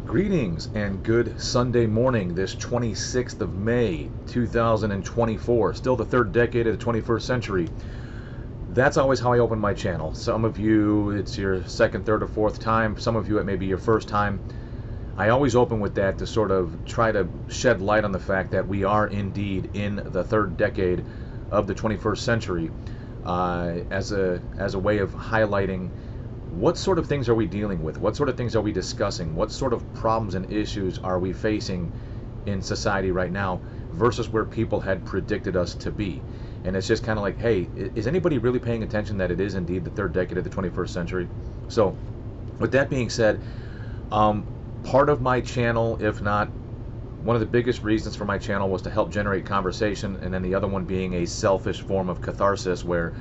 Greetings and good Sunday morning, this 26th of May, 2024. Still the third decade of the 21st century. That's always how I open my channel. Some of you, it's your second, third, or fourth time. Some of you, it may be your first time. I always open with that to sort of try to shed light on the fact that we are indeed in the third decade of the 21st century as a way of highlighting what sort of things are we dealing with? What sort of things are we discussing? What sort of problems and issues are we facing in society right now versus where people had predicted us to be? And it's just kind of like, hey, is anybody really paying attention that it is indeed the third decade of the 21st century? So with that being said, part of my channel, if not one of the biggest reasons for my channel, was to help generate conversation, and then the other one being a selfish form of catharsis where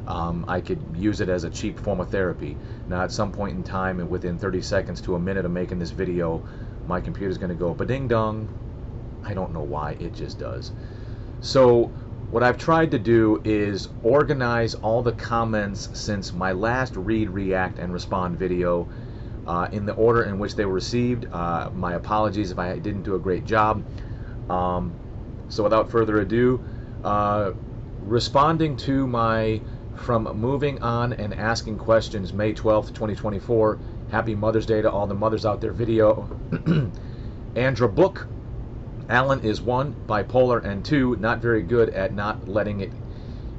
I could use it as a cheap form of therapy. Now at some point in time, and within 30 seconds to a minute of making this video, my computer's going to go ba-ding dong. I don't know why, it just does. So what I've tried to do is organize all the comments since my last read, react, and respond video in the order in which they were received. My apologies if I didn't do a great job. So without further ado, responding to my From Moving On and Asking Questions, May 12th, 2024. Happy Mother's Day to all the mothers out there video. Andra Book. Alan is 1, bipolar, and 2, not very good at not letting it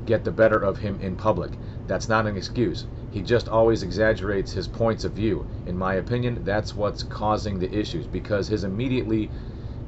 get the better of him in public. That's not an excuse. He just always exaggerates his points of view. In my opinion, that's what's causing the issues, because his immediately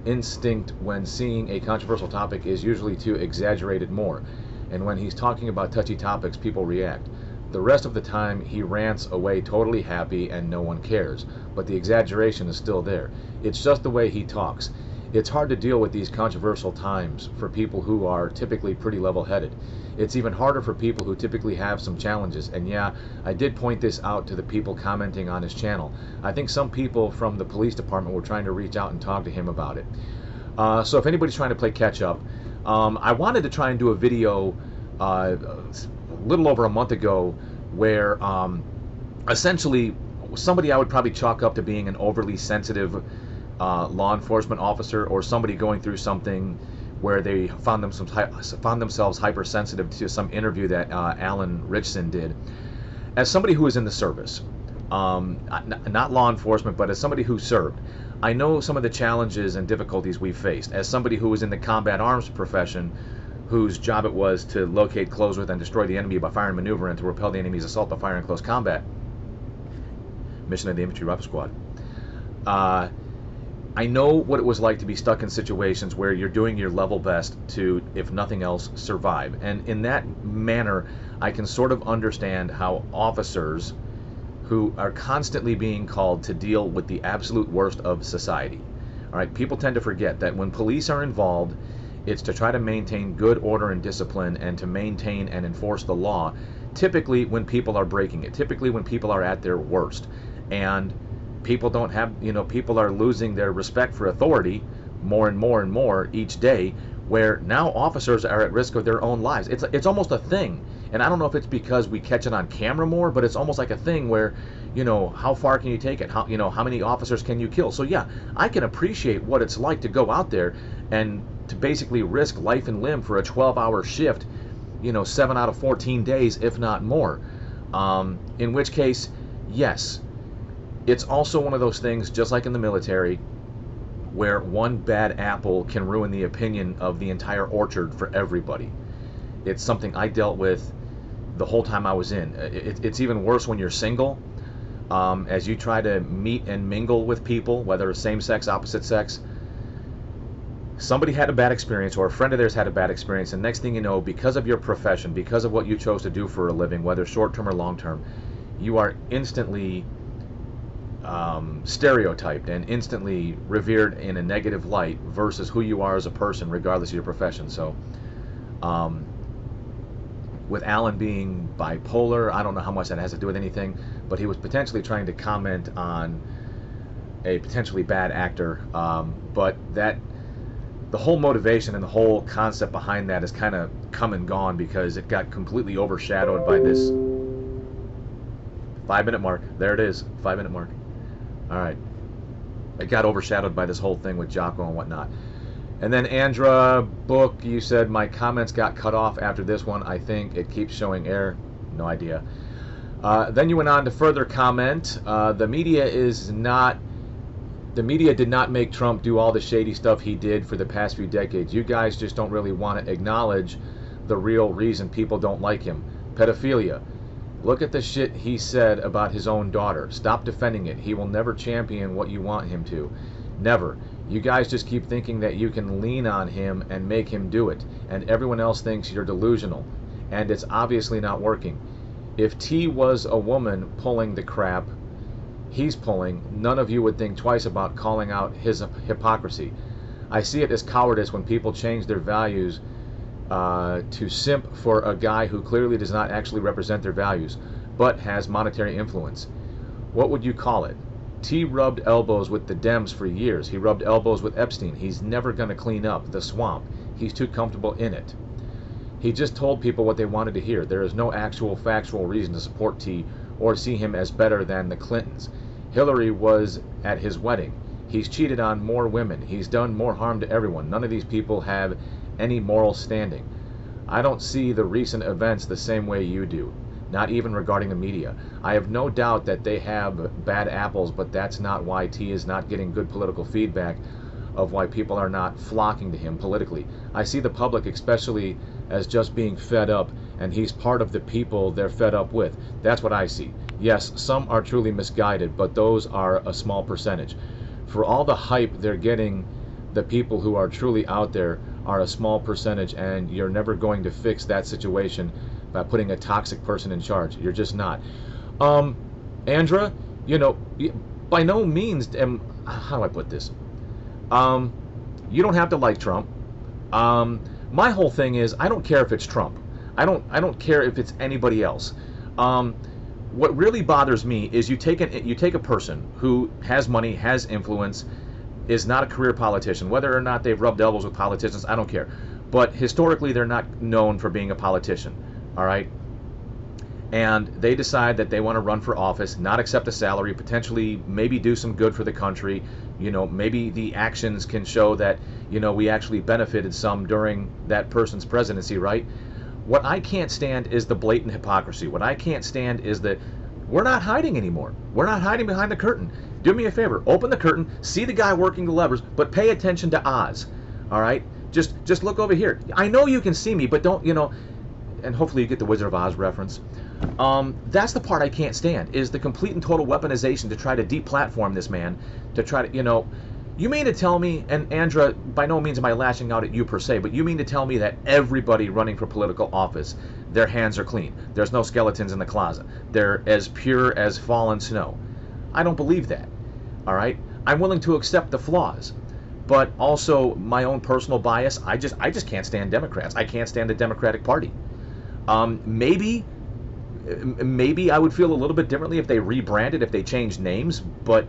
instinct when seeing a controversial topic is usually to exaggerate it more. And when he's talking about touchy topics, people react. The rest of the time, he rants away totally happy and no one cares. But the exaggeration is still there. It's just the way he talks. It's hard to deal with these controversial times for people who are typically pretty level-headed. It's even harder for people who typically have some challenges. And yeah, I did point this out to the people commenting on his channel. I think some people from the police department were trying to reach out and talk to him about it. So if anybody's trying to play catch-up, I wanted to try and do a video a little over a month ago where essentially somebody I would probably chalk up to being an overly sensitive law enforcement officer, or somebody going through something where they found themselves hypersensitive to some interview that Alan Richson did. As somebody who is in the service, not law enforcement, but as somebody who served, I know some of the challenges and difficulties we faced. As somebody who was in the combat arms profession, whose job it was to locate, close with, and destroy the enemy by fire and maneuver, and to repel the enemy's assault by fire in close combat. Mission of the Infantry Rifle Squad. I know what it was like to be stuck in situations where you're doing your level best to, if nothing else, survive. And in that manner, I can sort of understand how officers who are constantly being called to deal with the absolute worst of society. All right, people tend to forget that when police are involved, it's to try to maintain good order and discipline and to maintain and enforce the law, typically when people are breaking it, typically when people are at their worst. And people don't have, people are losing their respect for authority more and more and more each day, where now officers are at risk of their own lives. It's almost a thing. And I don't know if it's because we catch it on camera more, but it's almost like a thing where, how far can you take it? How many officers can you kill? So yeah, I can appreciate what it's like to go out there and to basically risk life and limb for a 12-hour shift, 7 out of 14 days, if not more. In which case, yes, it's also one of those things, just like in the military, where one bad apple can ruin the opinion of the entire orchard for everybody. It's something I dealt with the whole time I was in. It's even worse when you're single. As you try to meet and mingle with people, whether same sex, opposite sex, somebody had a bad experience, or a friend of theirs had a bad experience, and next thing you know, because of your profession, because of what you chose to do for a living, whether short-term or long-term, you are instantly stereotyped and instantly revered in a negative light versus who you are as a person, regardless of your profession. So with Alan being bipolar, I don't know how much that has to do with anything, but he was potentially trying to comment on a potentially bad actor, but that the whole motivation and the whole concept behind that has kind of come and gone because it got completely overshadowed by this 5-minute mark. There it is, 5-minute mark. All right. it got overshadowed by this whole thing with Jocko and whatnot. And then Andra Book, you said my comments got cut off after this one. I think it keeps showing error. No idea. Then you went on to further comment. The media did not make Trump do all the shady stuff he did for the past few decades. You guys just don't really want to acknowledge the real reason people don't like him. Pedophilia. Look at the shit he said about his own daughter. Stop defending it. He will never champion what you want him to. Never. You guys just keep thinking that you can lean on him and make him do it. And everyone else thinks you're delusional. And it's obviously not working. If T was a woman pulling the crap he's pulling, none of you would think twice about calling out his hypocrisy. I see it as cowardice when people change their values to simp for a guy who clearly does not actually represent their values, but has monetary influence. What would you call it? T rubbed elbows with the Dems for years. He rubbed elbows with Epstein. He's never going to clean up the swamp. He's too comfortable in it. He just told people what they wanted to hear. There is no actual factual reason to support T or see him as better than the Clintons. Hillary was at his wedding. He's cheated on more women. He's done more harm to everyone. None of these people have any moral standing. I don't see the recent events the same way you do, not even regarding the media. I have no doubt that they have bad apples, but that's not why T is not getting good political feedback of why people are not flocking to him politically. I see the public especially as just being fed up, and he's part of the people they're fed up with. That's what I see. Yes, some are truly misguided, but those are a small percentage. For all the hype they're getting, the people who are truly out there are a small percentage, and you're never going to fix that situation by putting a toxic person in charge. You're just not. Andra, you know, by no means how do I put this? You don't have to like Trump. My whole thing is, I don't care if it's Trump. I don't care if it's anybody else. What really bothers me is you take a person who has money, has influence, is not a career politician. Whether or not they've rubbed elbows with politicians, I don't care. But historically, they're not known for being a politician. All right. And they decide that they want to run for office, not accept a salary, potentially maybe do some good for the country. You know, maybe the actions can show that, you know, we actually benefited some during that person's presidency, right? What I can't stand is the blatant hypocrisy. What I can't stand is that we're not hiding anymore. We're not hiding behind the curtain. Do me a favor, open the curtain, see the guy working the levers, but pay attention to Oz. All right? Just look over here. I know you can see me, but don't, you know, and hopefully you get the Wizard of Oz reference. That's the part I can't stand, is the complete and total weaponization to try to deplatform this man, to try to, you know, you mean to tell me, and Andra, by no means am I lashing out at you per se, but you mean to tell me that everybody running for political office, their hands are clean, there's no skeletons in the closet, they're as pure as fallen snow? I don't believe that. All right? I'm willing to accept the flaws, but also my own personal bias, I just can't stand Democrats. I can't stand the Democratic Party. Maybe I would feel a little bit differently if they rebranded, if they changed names, but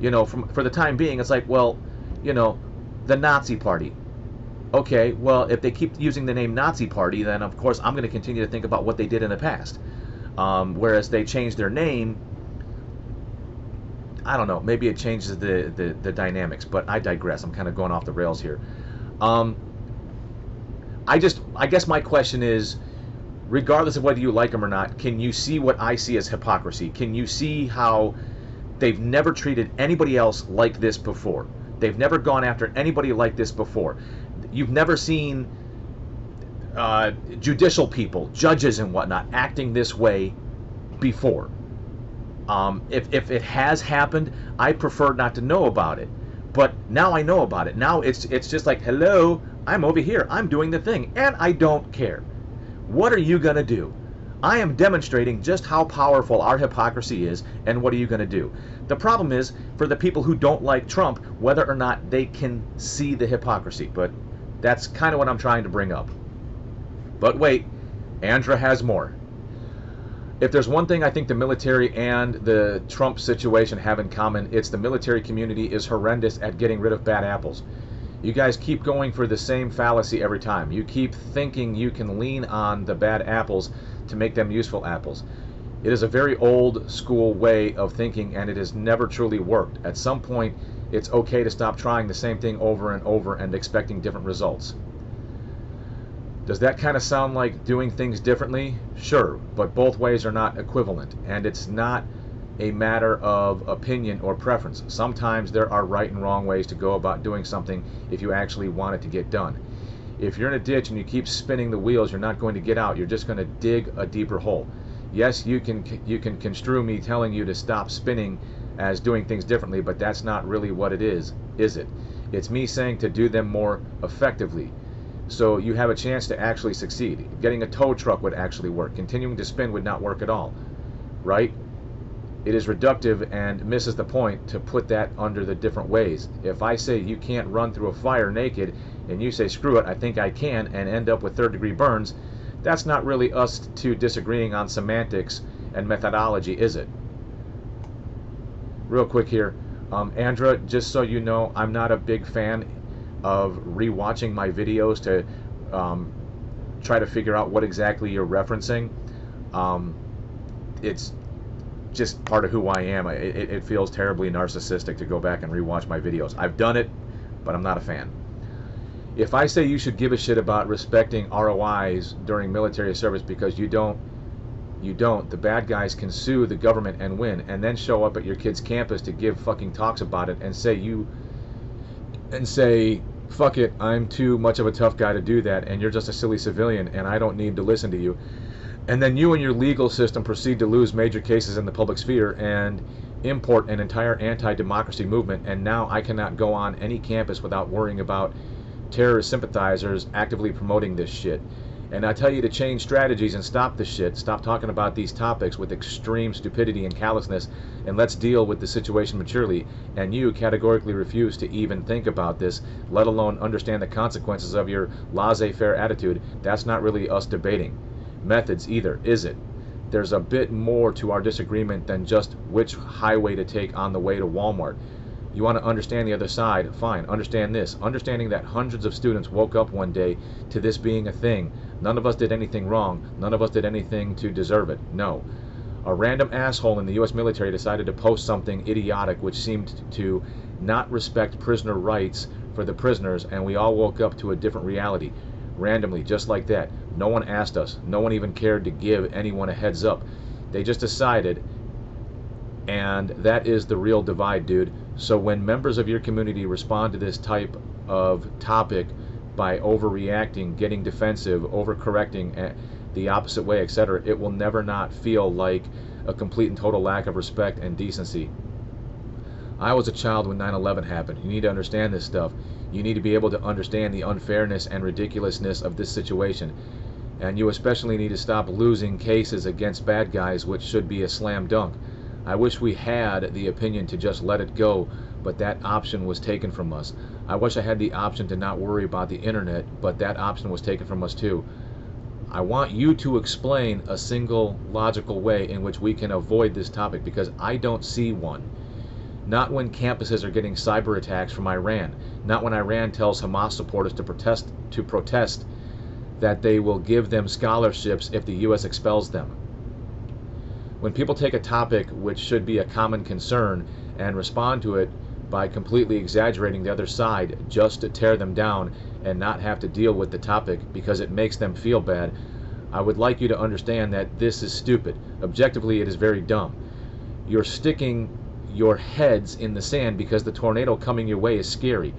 you know, for the time being, it's like, well, you know, the Nazi Party. Okay, well, if they keep using the name Nazi Party, then of course I'm going to continue to think about what they did in the past. Whereas they changed their name, I don't know, maybe it changes the dynamics, but I digress. I'm kind of going off the rails here. I guess my question is, regardless of whether you like them or not, can you see what I see as hypocrisy? Can you see how they've never treated anybody else like this before? They've never gone after anybody like this before. You've never seen judicial people, judges and whatnot, acting this way before. If it has happened, I prefer not to know about it. But now I know about it. Now it's just like, hello, I'm over here. I'm doing the thing, and I don't care. What are you going to do? I am demonstrating just how powerful our hypocrisy is, and what are you going to do? The problem is, for the people who don't like Trump, whether or not they can see the hypocrisy. But that's kind of what I'm trying to bring up. But wait, Andra has more. If there's one thing I think the military and the Trump situation have in common, it's the military community is horrendous at getting rid of bad apples. You guys keep going for the same fallacy every time. You keep thinking you can lean on the bad apples to make them useful apples. It is a very old school way of thinking, and it has never truly worked. At some point, it's okay to stop trying the same thing over and over and expecting different results. Does that kind of sound like doing things differently? Sure, but both ways are not equivalent, and it's not a matter of opinion or preference. Sometimes there are right and wrong ways to go about doing something if you actually want it to get done. If you're in a ditch and you keep spinning the wheels, you're not going to get out. You're just going to dig a deeper hole. Yes, you can construe me telling you to stop spinning as doing things differently, but that's not really what it is it? It's me saying to do them more effectively, so you have a chance to actually succeed. Getting a tow truck would actually work. Continuing to spin would not work at all, right? It is reductive and misses the point to put that under the different ways. If I say you can't run through a fire naked, and you say screw it, I think I can, and end up with third-degree burns, that's not really us two disagreeing on semantics and methodology, is it? Real quick here, Andra, just so you know, I'm not a big fan of rewatching my videos to try to figure out what exactly you're referencing. It's just part of who I am. It feels terribly narcissistic to go back and rewatch my videos. I've done it, but I'm not a fan. If I say you should give a shit about respecting ROIs during military service because you don't, the bad guys can sue the government and win, and then show up at your kid's campus to give fucking talks about it and say fuck it, I'm too much of a tough guy to do that, and you're just a silly civilian and I don't need to listen to you. And then you and your legal system proceed to lose major cases in the public sphere and import an entire anti-democracy movement, and now I cannot go on any campus without worrying about terrorist sympathizers actively promoting this shit. And I tell you to change strategies and stop this shit. Stop talking about these topics with extreme stupidity and callousness, and let's deal with the situation maturely. And you categorically refuse to even think about this, let alone understand the consequences of your laissez-faire attitude. That's not really us debating methods either, is it? There's a bit more to our disagreement than just which highway to take on the way to Walmart. You want to understand the other side? Fine, understand this. Understanding that hundreds of students woke up one day to this being a thing. None of us did anything wrong. None of us did anything to deserve it. No. A random asshole in the U.S. military decided to post something idiotic which seemed to not respect prisoner rights for the prisoners, and we all woke up to a different reality. Randomly, just like that. No one asked us. No one even cared to give anyone a heads up. They just decided, and that is the real divide, dude. So when members of your community respond to this type of topic by overreacting, getting defensive, overcorrecting the opposite way, etc., it will never not feel like a complete and total lack of respect and decency. I was a child when 9/11 happened. You need to understand this stuff. You need to be able to understand the unfairness and ridiculousness of this situation. And you especially need to stop losing cases against bad guys, which should be a slam dunk. I wish we had the opinion to just let it go, but that option was taken from us. I wish I had the option to not worry about the internet, but that option was taken from us too. I want you to explain a single logical way in which we can avoid this topic, because I don't see one. Not when campuses are getting cyber attacks from Iran. Not when Iran tells Hamas supporters to protest that they will give them scholarships if the U.S. expels them. When people take a topic which should be a common concern and respond to it by completely exaggerating the other side just to tear them down and not have to deal with the topic because it makes them feel bad, I would like you to understand that this is stupid. Objectively, it is very dumb. You're sticking your heads in the sand because the tornado coming your way is scary.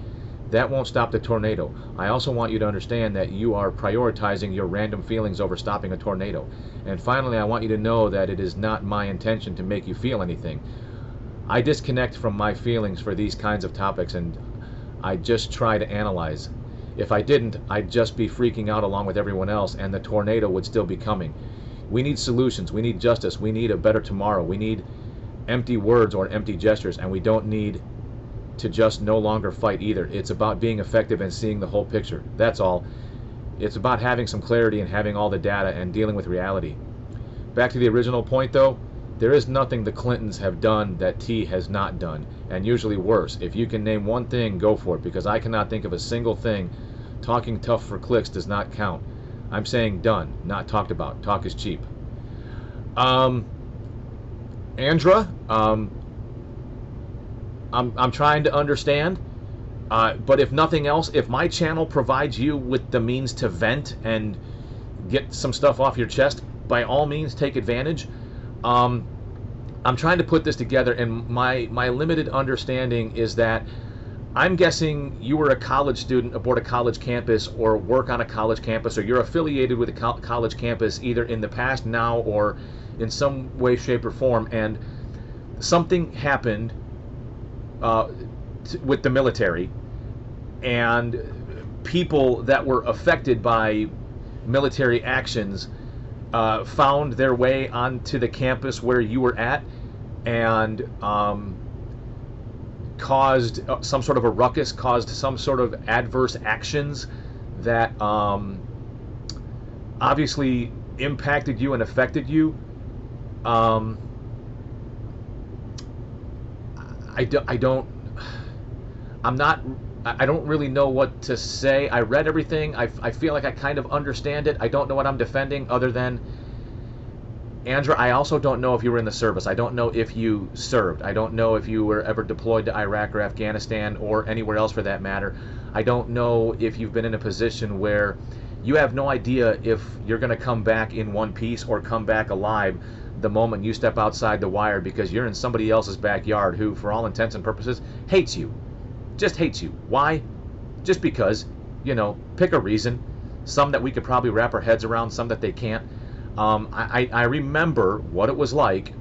That won't stop the tornado. I also want you to understand that you are prioritizing your random feelings over stopping a tornado. And finally, I want you to know that it is not my intention to make you feel anything. I disconnect from my feelings for these kinds of topics, and I just try to analyze. If I didn't, I'd just be freaking out along with everyone else, and the tornado would still be coming. We need solutions. We need justice. We need a better tomorrow. We need empty words or empty gestures, and we don't need to just no longer fight either. It's about being effective and seeing the whole picture. That's all. It's about having some clarity and having all the data and dealing with reality. Back to the original point though, there is nothing the Clintons have done that T has not done, and usually worse. If you can name one thing, go for it, because I cannot think of a single thing. Talking tough for clicks does not count. I'm saying done, not talked about. Talk is cheap. Andra, I'm trying to understand, but if nothing else, if my channel provides you with the means to vent and get some stuff off your chest, by all means take advantage. I'm trying to put this together, and my limited understanding is that I'm guessing you were a college student aboard a college campus or work on a college campus, or you're affiliated with a college campus either in the past, now, or in some way, shape, or form, and something happened with the military, and people that were affected by military actions found their way onto the campus where you were at, and caused some sort of a ruckus, caused some sort of adverse actions that obviously impacted you and affected you. I don't really know what to say. I read everything. I feel like I kind of understand it. I don't know what I'm defending other than, Andra, I also don't know if you were in the service. I don't know if you served. I don't know if you were ever deployed to Iraq or Afghanistan or anywhere else for that matter. I don't know if you've been in a position where you have no idea if you're going to come back in one piece or come back alive the moment you step outside the wire, because you're in somebody else's backyard who, for all intents and purposes, hates you. Just hates you. Why? Just because, you know, pick a reason. Some that we could probably wrap our heads around, some that they can't. I remember what it was like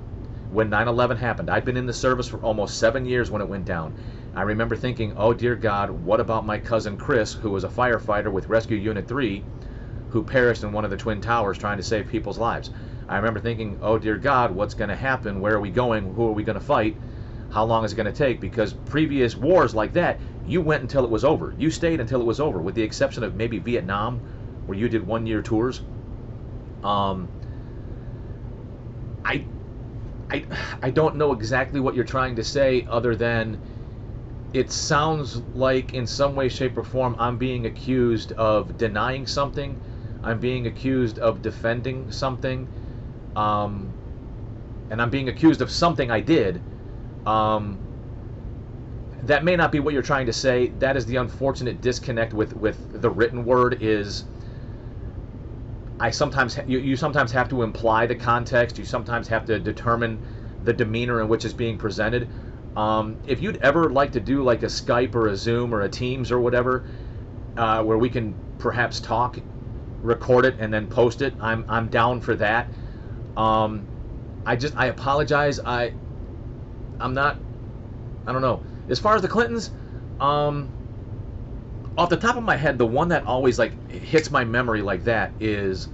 when 9/11 happened. I'd been in the service for almost 7 years when it went down. I remember thinking, oh dear God, what about my cousin Chris, who was a firefighter with Rescue Unit 3, who perished in one of the Twin Towers trying to save people's lives. I remember thinking, oh dear God, what's going to happen? Where are we going? Who are we going to fight? How long is it going to take? Because previous wars like that, you went until it was over. You stayed until it was over, with the exception of maybe Vietnam, where you did one-year tours. I don't know exactly what you're trying to say, other than it sounds like in some way, shape, or form I'm being accused of denying something. I'm being accused of defending something. And I'm being accused of something I did. That may not be what you're trying to say. That is the unfortunate disconnect with the written word. Is you sometimes have to imply the context. You sometimes have to determine the demeanor in which it's being presented. If you'd ever like to do like a Skype or a Zoom or a Teams or whatever, where we can perhaps talk, record it, and then post it, I'm down for that. I apologize. I don't know. As far as the Clintons, off the top of my head, the one that always like hits my memory like that is,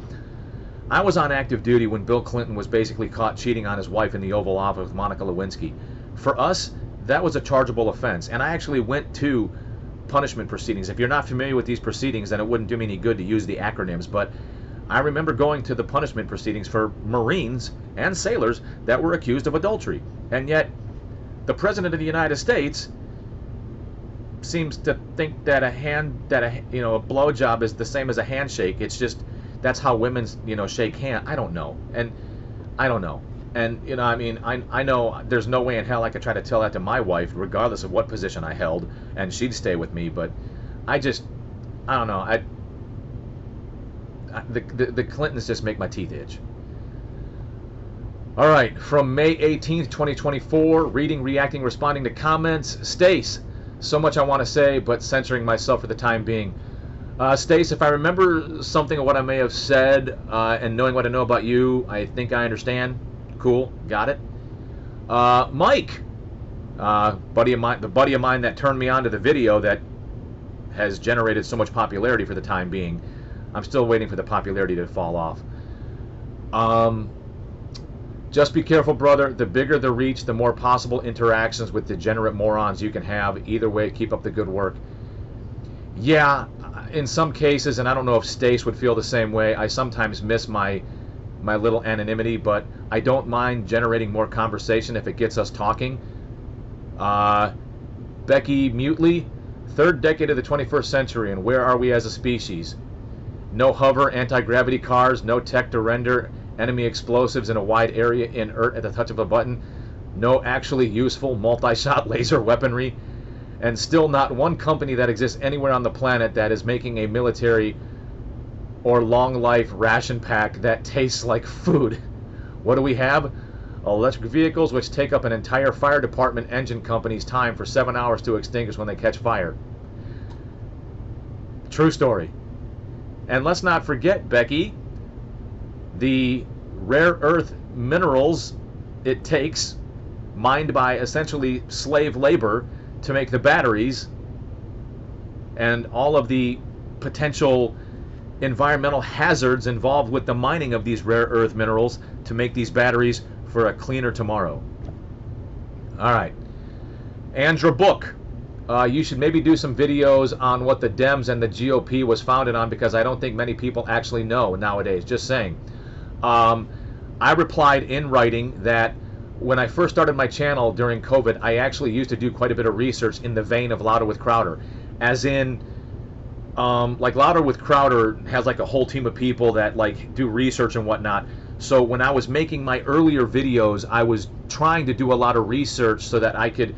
I was on active duty when Bill Clinton was basically caught cheating on his wife in the Oval Office with Monica Lewinsky. For us, that was a chargeable offense, and I actually went to punishment proceedings. If you're not familiar with these proceedings, then it wouldn't do me any good to use the acronyms, but I remember going to the punishment proceedings for Marines and sailors that were accused of adultery, and yet the President of the United States seems to think that a blowjob is the same as a handshake. It's just, that's how women, shake hands. I don't know. And I know there's no way in hell I could try to tell that to my wife, regardless of what position I held, and she'd stay with me. But I don't know. The Clintons just make my teeth itch. All right, from May 18th, 2024, reading, reacting, responding to comments. Stace, so much I want to say, but censoring myself for the time being. Stace, if I remember something of what I may have said, and knowing what I know about you, I think I understand. Cool, got it. Mike, the buddy of mine that turned me on to the video that has generated so much popularity for the time being. I'm still waiting for the popularity to fall off. Just be careful, brother. The bigger the reach, the more possible interactions with degenerate morons you can have. Either way, keep up the good work. Yeah, in some cases, and I don't know if Stace would feel the same way, I sometimes miss my little anonymity, but I don't mind generating more conversation if it gets us talking. Becky Mutley, third decade of the 21st century, and where are we as a species? No hover, anti-gravity cars, no tech to render enemy explosives in a wide area inert at the touch of a button, no actually useful multi-shot laser weaponry, and still not one company that exists anywhere on the planet that is making a military or long life ration pack that tastes like food. What do we have? Electric vehicles which take up an entire fire department engine company's time for 7 hours to extinguish when they catch fire. True story. And let's not forget, Becky, the rare earth minerals it takes, mined by essentially slave labor, to make the batteries, and all of the potential environmental hazards involved with the mining of these rare earth minerals to make these batteries for a cleaner tomorrow. All right. Andra Book. You should maybe do some videos on what the Dems and the GOP was founded on, because I don't think many people actually know nowadays. Just saying. I replied in writing that when I first started my channel during COVID, I actually used to do quite a bit of research in the vein of Louder with Crowder. As in, like Louder with Crowder has like a whole team of people that like do research and whatnot. So when I was making my earlier videos, I was trying to do a lot of research so that I could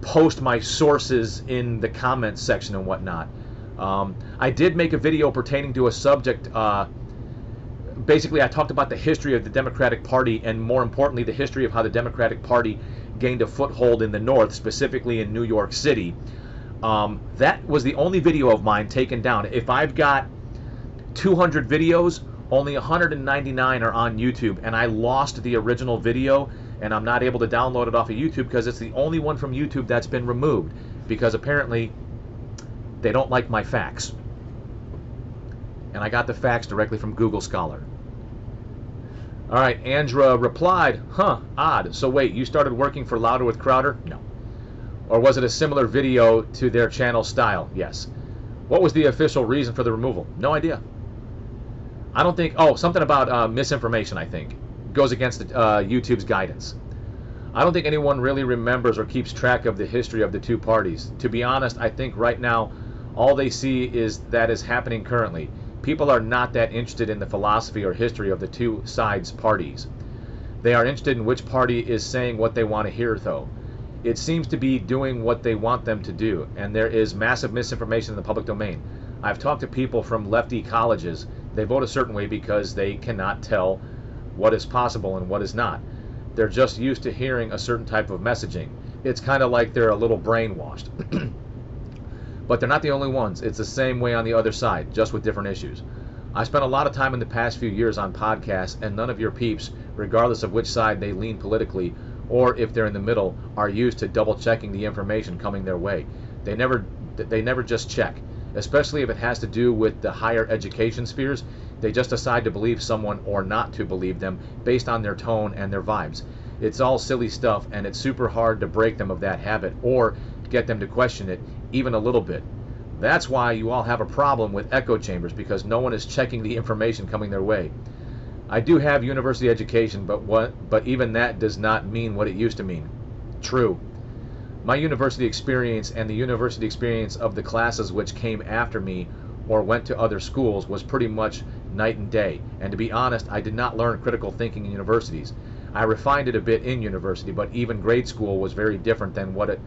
post my sources in the comments section and whatnot. I did make a video pertaining to a subject. Basically, I talked about the history of the Democratic Party, and more importantly, the history of how the Democratic Party gained a foothold in the North, specifically in New York City. That was the only video of mine taken down. If I've got 200 videos, only 199 are on YouTube, and I lost the original video, and I'm not able to download it off of YouTube because it's the only one from YouTube that's been removed, because apparently they don't like my facts. And I got the facts directly from Google Scholar. All right, Andra replied, huh, odd. So wait, you started working for Louder with Crowder? No. Or was it a similar video to their channel style? Yes. What was the official reason for the removal? No idea. I don't think, oh, something about misinformation, I think. Goes against YouTube's guidance. I don't think anyone really remembers or keeps track of the history of the two parties. To be honest, I think right now all they see is that is happening currently. People are not that interested in the philosophy or history of the two sides' parties. They are interested in which party is saying what they want to hear, though. It seems to be doing what they want them to do, and there is massive misinformation in the public domain. I've talked to people from lefty colleges. They vote a certain way because they cannot tell what is possible and what is not. They're just used to hearing a certain type of messaging. It's kind of like they're a little brainwashed. But they're not the only ones. It's the same way on the other side, just with different issues. I spent a lot of time in the past few years on podcasts, and none of your peeps, regardless of which side they lean politically, or if they're in the middle, are used to double-checking the information coming their way. They never just check, especially if it has to do with the higher education spheres. They just decide to believe someone or not to believe them based on their tone and their vibes. It's all silly stuff, and it's super hard to break them of that habit or get them to question it even a little bit. That's why you all have a problem with echo chambers, because no one is checking the information coming their way. I do have university education, but even that does not mean what it used to mean. True. My university experience and the university experience of the classes which came after me or went to other schools was pretty much night and day. And to be honest, I did not learn critical thinking in universities. I refined it a bit in university, but even grade school was very different than what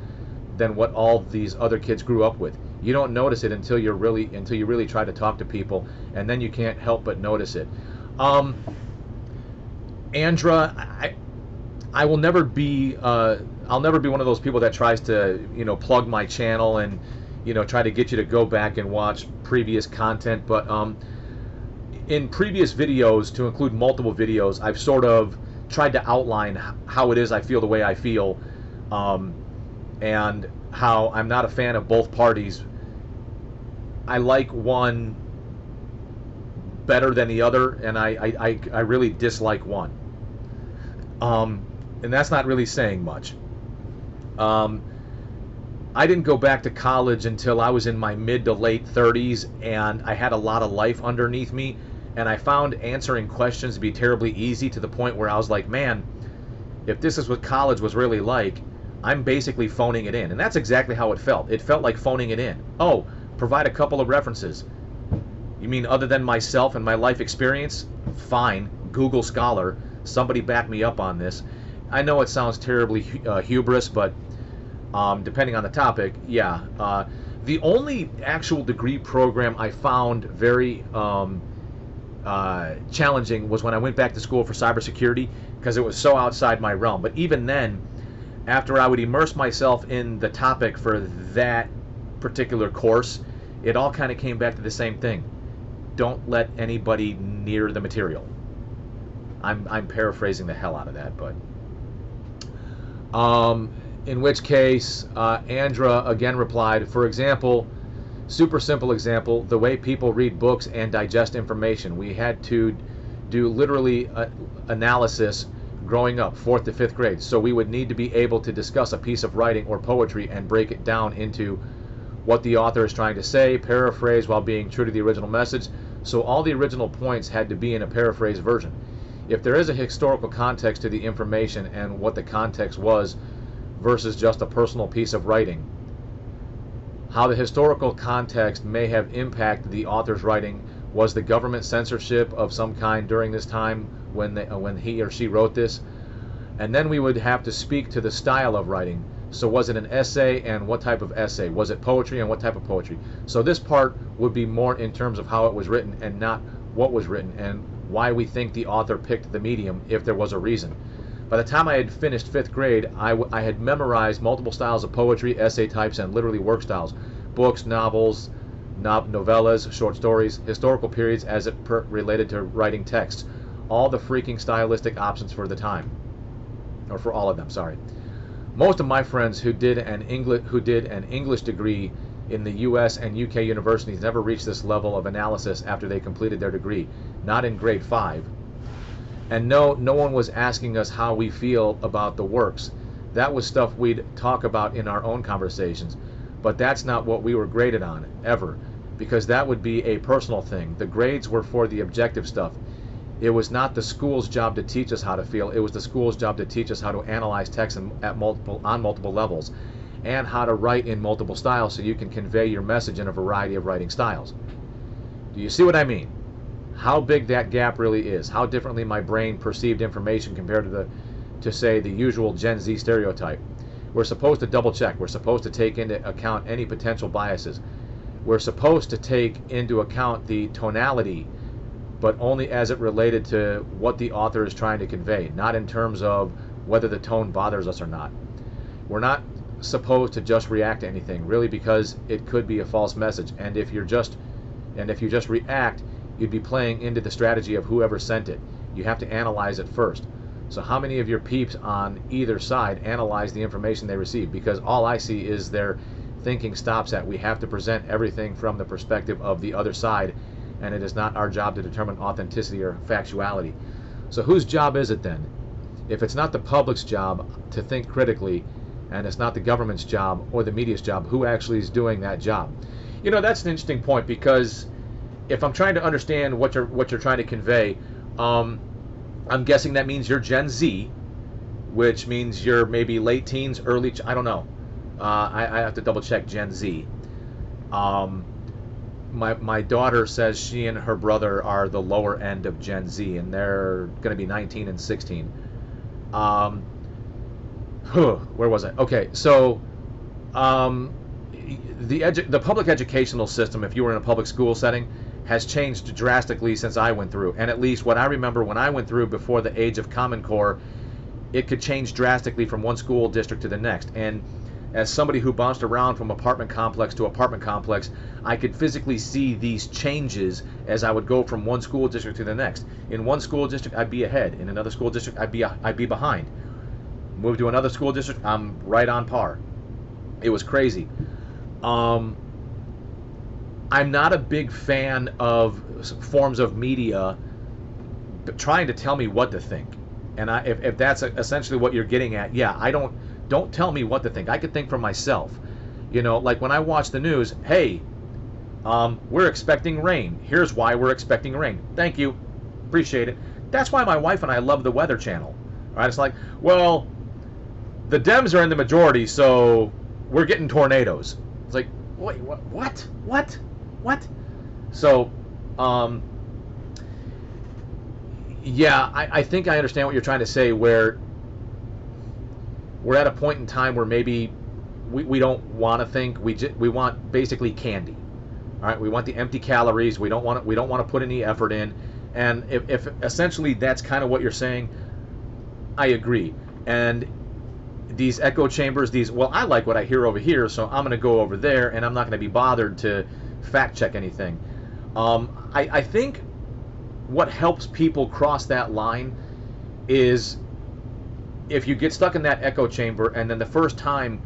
all these other kids grew up with. You don't notice it until you really try to talk to people, and then you can't help but notice it. Andra, I will never be I'll never be one of those people that tries to, plug my channel and, try to get you to go back and watch previous content. But in previous videos, to include multiple videos, I've sort of tried to outline how it is I feel the way I feel, and how I'm not a fan of both parties. I like one better than the other, and I really dislike one. And that's not really saying much. I didn't go back to college until I was in my mid to late 30s, and I had a lot of life underneath me, and I found answering questions to be terribly easy, to the point where I was like, man, if this is what college was really like, I'm basically phoning it in. And that's exactly how it felt. It felt like phoning it in. Oh, provide a couple of references. You mean other than myself and my life experience? Fine. Google Scholar. Somebody back me up on this. I know it sounds terribly hubris, but depending on the topic, yeah. The only actual degree program I found very challenging was when I went back to school for cybersecurity, because it was so outside my realm. But even then, after I would immerse myself in the topic for that particular course, it all kind of came back to the same thing. Don't let anybody near the material. I'm paraphrasing the hell out of that, but in which case Andra again replied, for example, super simple example, the way people read books and digest information. We had to do literally analysis growing up, 4th to 5th grade. So we would need to be able to discuss a piece of writing or poetry and break it down into what the author is trying to say, paraphrase while being true to the original message. So all the original points had to be in a paraphrased version. If there is a historical context to the information and what the context was versus just a personal piece of writing, how the historical context may have impacted the author's writing. Was the government censorship of some kind during this time when he or she wrote this? And then we would have to speak to the style of writing. So was it an essay, and what type of essay? Was it poetry, and what type of poetry? So this part would be more in terms of how it was written and not what was written and why we think the author picked the medium, if there was a reason. By the time I had finished 5th grade, I had memorized multiple styles of poetry, essay types, and literally work styles. Books, novels, novellas, short stories, historical periods as it related to writing texts. All the freaking stylistic options for the time. Or for all of them, sorry. Most of my friends who did an English degree in the US and UK universities never reached this level of analysis after they completed their degree, not in grade 5. And no one was asking us how we feel about the works. That was stuff we'd talk about in our own conversations, but that's not what we were graded on, ever, because that would be a personal thing. The grades were for the objective stuff. It was not the school's job to teach us how to feel. It was the school's job to teach us how to analyze text on multiple levels, and how to write in multiple styles so you can convey your message in a variety of writing styles. Do you see what I mean? How big that gap really is, how differently my brain perceived information compared to say the usual Gen Z stereotype. We're supposed to double check. We're supposed to take into account any potential biases. We're supposed to take into account the tonality, but only as it related to what the author is trying to convey, not in terms of whether the tone bothers us or not. We're not supposed to just react to anything, really, because it could be a false message. And if you just react, you'd be playing into the strategy of whoever sent it. You have to analyze it first. So how many of your peeps on either side analyze the information they receive? Because all I see is their thinking stops at, we have to present everything from the perspective of the other side, and it is not our job to determine authenticity or factuality. So whose job is it then? If it's not the public's job to think critically, and it's not the government's job or the media's job, who actually is doing that job? You know, that's an interesting point, because if I'm trying to understand what you're trying to convey, I'm guessing that means you're Gen Z, which means you're maybe late teens, early, I don't know. I have to double check Gen Z. My daughter says she and her brother are the lower end of Gen Z, and they're going to be 19 and 16. Where was I? Okay, so the public educational system, if you were in a public school setting, has changed drastically since I went through. And at least what I remember when I went through before the age of Common Core, it could change drastically from one school district to the next. And as somebody who bounced around from apartment complex to apartment complex, I could physically see these changes as I would go from one school district to the next. In one school district, I'd be ahead. In another school district, I'd be behind. Move to another school district, I'm right on par. It was crazy. I'm not a big fan of forms of media trying to tell me what to think. And if that's essentially what you're getting at, yeah, don't tell me what to think. I could think for myself. You know, like when I watch the news, hey, we're expecting rain. Here's why we're expecting rain. Thank you. Appreciate it. That's why my wife and I love the Weather Channel. All right, it's like, well, the Dems are in the majority, so we're getting tornadoes. It's like, wait, what? Yeah, I think I understand what you're trying to say, where we're at a point in time where maybe we don't want to think, we want basically candy. All right, we want the empty calories. We don't want to put any effort in. And if essentially that's kind of what you're saying, I agree. And these echo chambers, well, I like what I hear over here, so I'm going to go over there, and I'm not going to be bothered to fact check anything. I think what helps people cross that line is if you get stuck in that echo chamber, and then the first time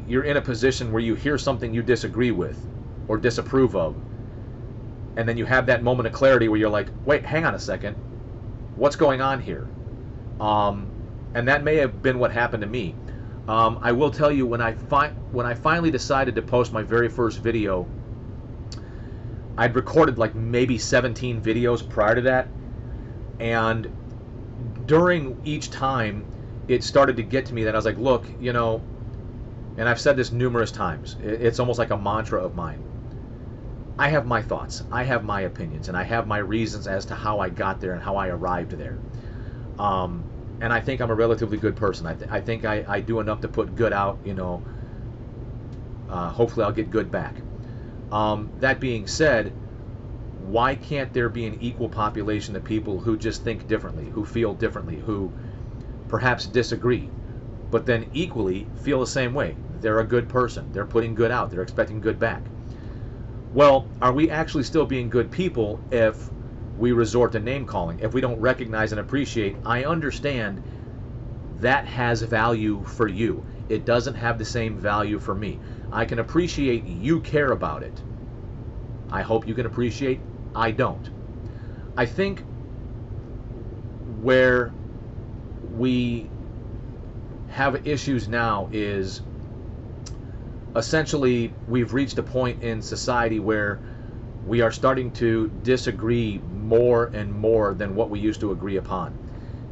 you're in a position where you hear something you disagree with or disapprove of, and then you have that moment of clarity where you're like, wait, hang on a second, what's going on here? And that may have been what happened to me. I will tell you, when I finally decided to post my very first video, I'd recorded like maybe 17 videos prior to that, and during each time it started to get to me that I was like, look, you know, and I've said this numerous times, it's almost like a mantra of mine. I have my thoughts, I have my opinions, and I have my reasons as to how I got there and how I arrived there. And I think I'm a relatively good person. I think I do enough to put good out, you know. Hopefully I'll get good back. That being said, why can't there be an equal population of people who just think differently, who feel differently, who perhaps disagree, but then equally feel the same way? They're a good person. They're putting good out. They're expecting good back. Well, are we actually still being good people if we resort to name calling, if we don't recognize and appreciate? I understand that has value for you. It doesn't have the same value for me. I can appreciate you care about it. I hope you can appreciate I don't. I think where we have issues now is essentially we've reached a point in society where we are starting to disagree more and more than what we used to agree upon.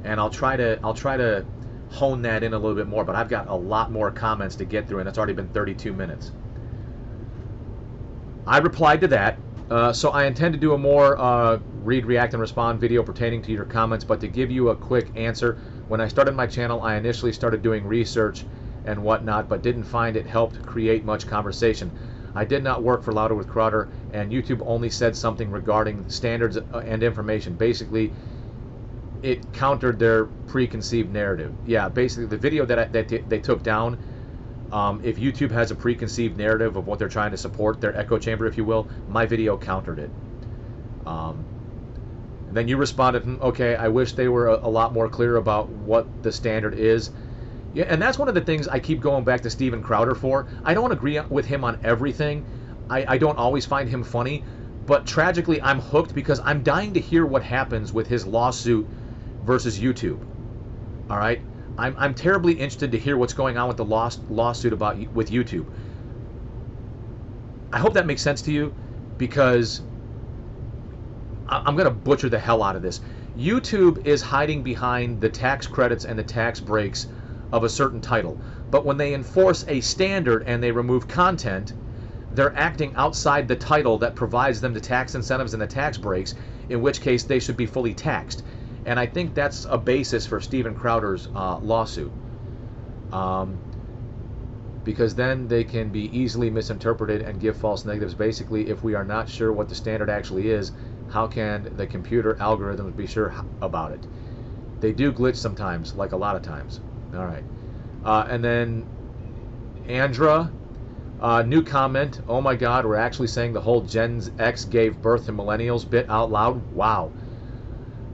And I'll try to hone that in a little bit more, but I've got a lot more comments to get through, and it's already been 32 minutes. I replied to that, so I intend to do a more read, react, and respond video pertaining to your comments, but to give you a quick answer, when I started my channel, I initially started doing research and whatnot, but didn't find it helped create much conversation. I did not work for Louder with Crowder, and YouTube only said something regarding standards and information. Basically, it countered their preconceived narrative. Yeah, basically the video that they took down, if YouTube has a preconceived narrative of what they're trying to support, their echo chamber, if you will, my video countered it. And then you responded, okay, I wish they were a lot more clear about what the standard is. Yeah, and that's one of the things I keep going back to Steven Crowder for. I don't agree with him on everything. I don't always find him funny, but tragically I'm hooked because I'm dying to hear what happens with his lawsuit versus YouTube. All right, I'm terribly interested to hear what's going on with the lawsuit with YouTube. I hope that makes sense to you, because I'm going to butcher the hell out of this. YouTube is hiding behind the tax credits and the tax breaks of a certain title, but when they enforce a standard and they remove content, they're acting outside the title that provides them the tax incentives and the tax breaks, in which case they should be fully taxed. And I think that's a basis for Steven Crowder's lawsuit, because then they can be easily misinterpreted and give false negatives. Basically, if we are not sure what the standard actually is, how can the computer algorithms be sure about it? They do glitch sometimes, like a lot of times. All right, and then Andra, new comment. Oh my God, we're actually saying the whole Gen X gave birth to millennials bit out loud. Wow.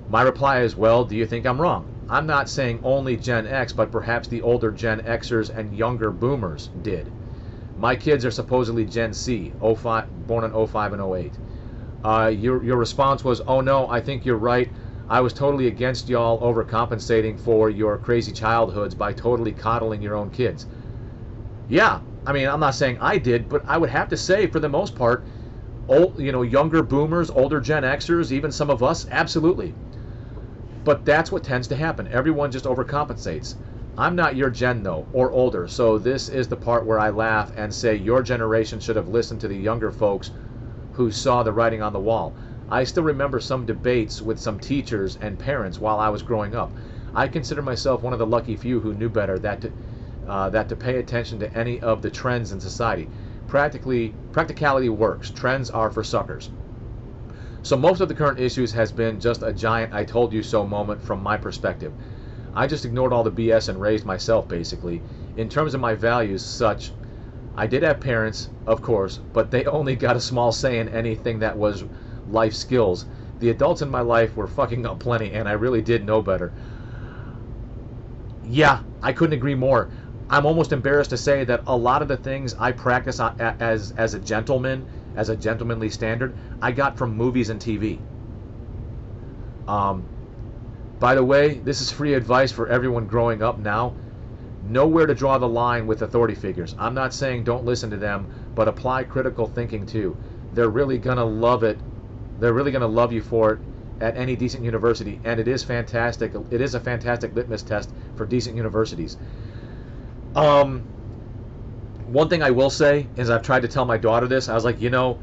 My reply is, well, do you think I'm wrong? I'm not saying only Gen X, but perhaps the older Gen Xers and younger boomers did. My kids are supposedly Gen C, born in 05 and 08. Your response was, oh no, I think you're right. I was totally against y'all overcompensating for your crazy childhoods by totally coddling your own kids. Yeah, I mean, I'm not saying I did, but I would have to say, for the most part, younger boomers, older Gen Xers, even some of us, absolutely. But that's what tends to happen. Everyone just overcompensates. I'm not your gen, though, or older, so this is the part where I laugh and say your generation should have listened to the younger folks who saw the writing on the wall. I still remember some debates with some teachers and parents while I was growing up. I consider myself one of the lucky few who knew better that to pay attention to any of the trends in society. Practicality works. Trends are for suckers. So most of the current issues has been just a giant I told you so moment from my perspective. I just ignored all the BS and raised myself, basically. In terms of my values, such, I did have parents, of course, but they only got a small say in anything that was life skills. The adults in my life were fucking up plenty, and I really did know better. Yeah, I couldn't agree more. I'm almost embarrassed to say that a lot of the things I practice as a gentleman, as a gentlemanly standard, I got from movies and TV. By the way, this is free advice for everyone growing up now. Know where to draw the line with authority figures. I'm not saying don't listen to them, but apply critical thinking too. They're really going to love it. They're really going to love you for it at any decent university, and it is fantastic. It is a fantastic litmus test for decent universities. One thing I will say is I've tried to tell my daughter this. I was like, you know,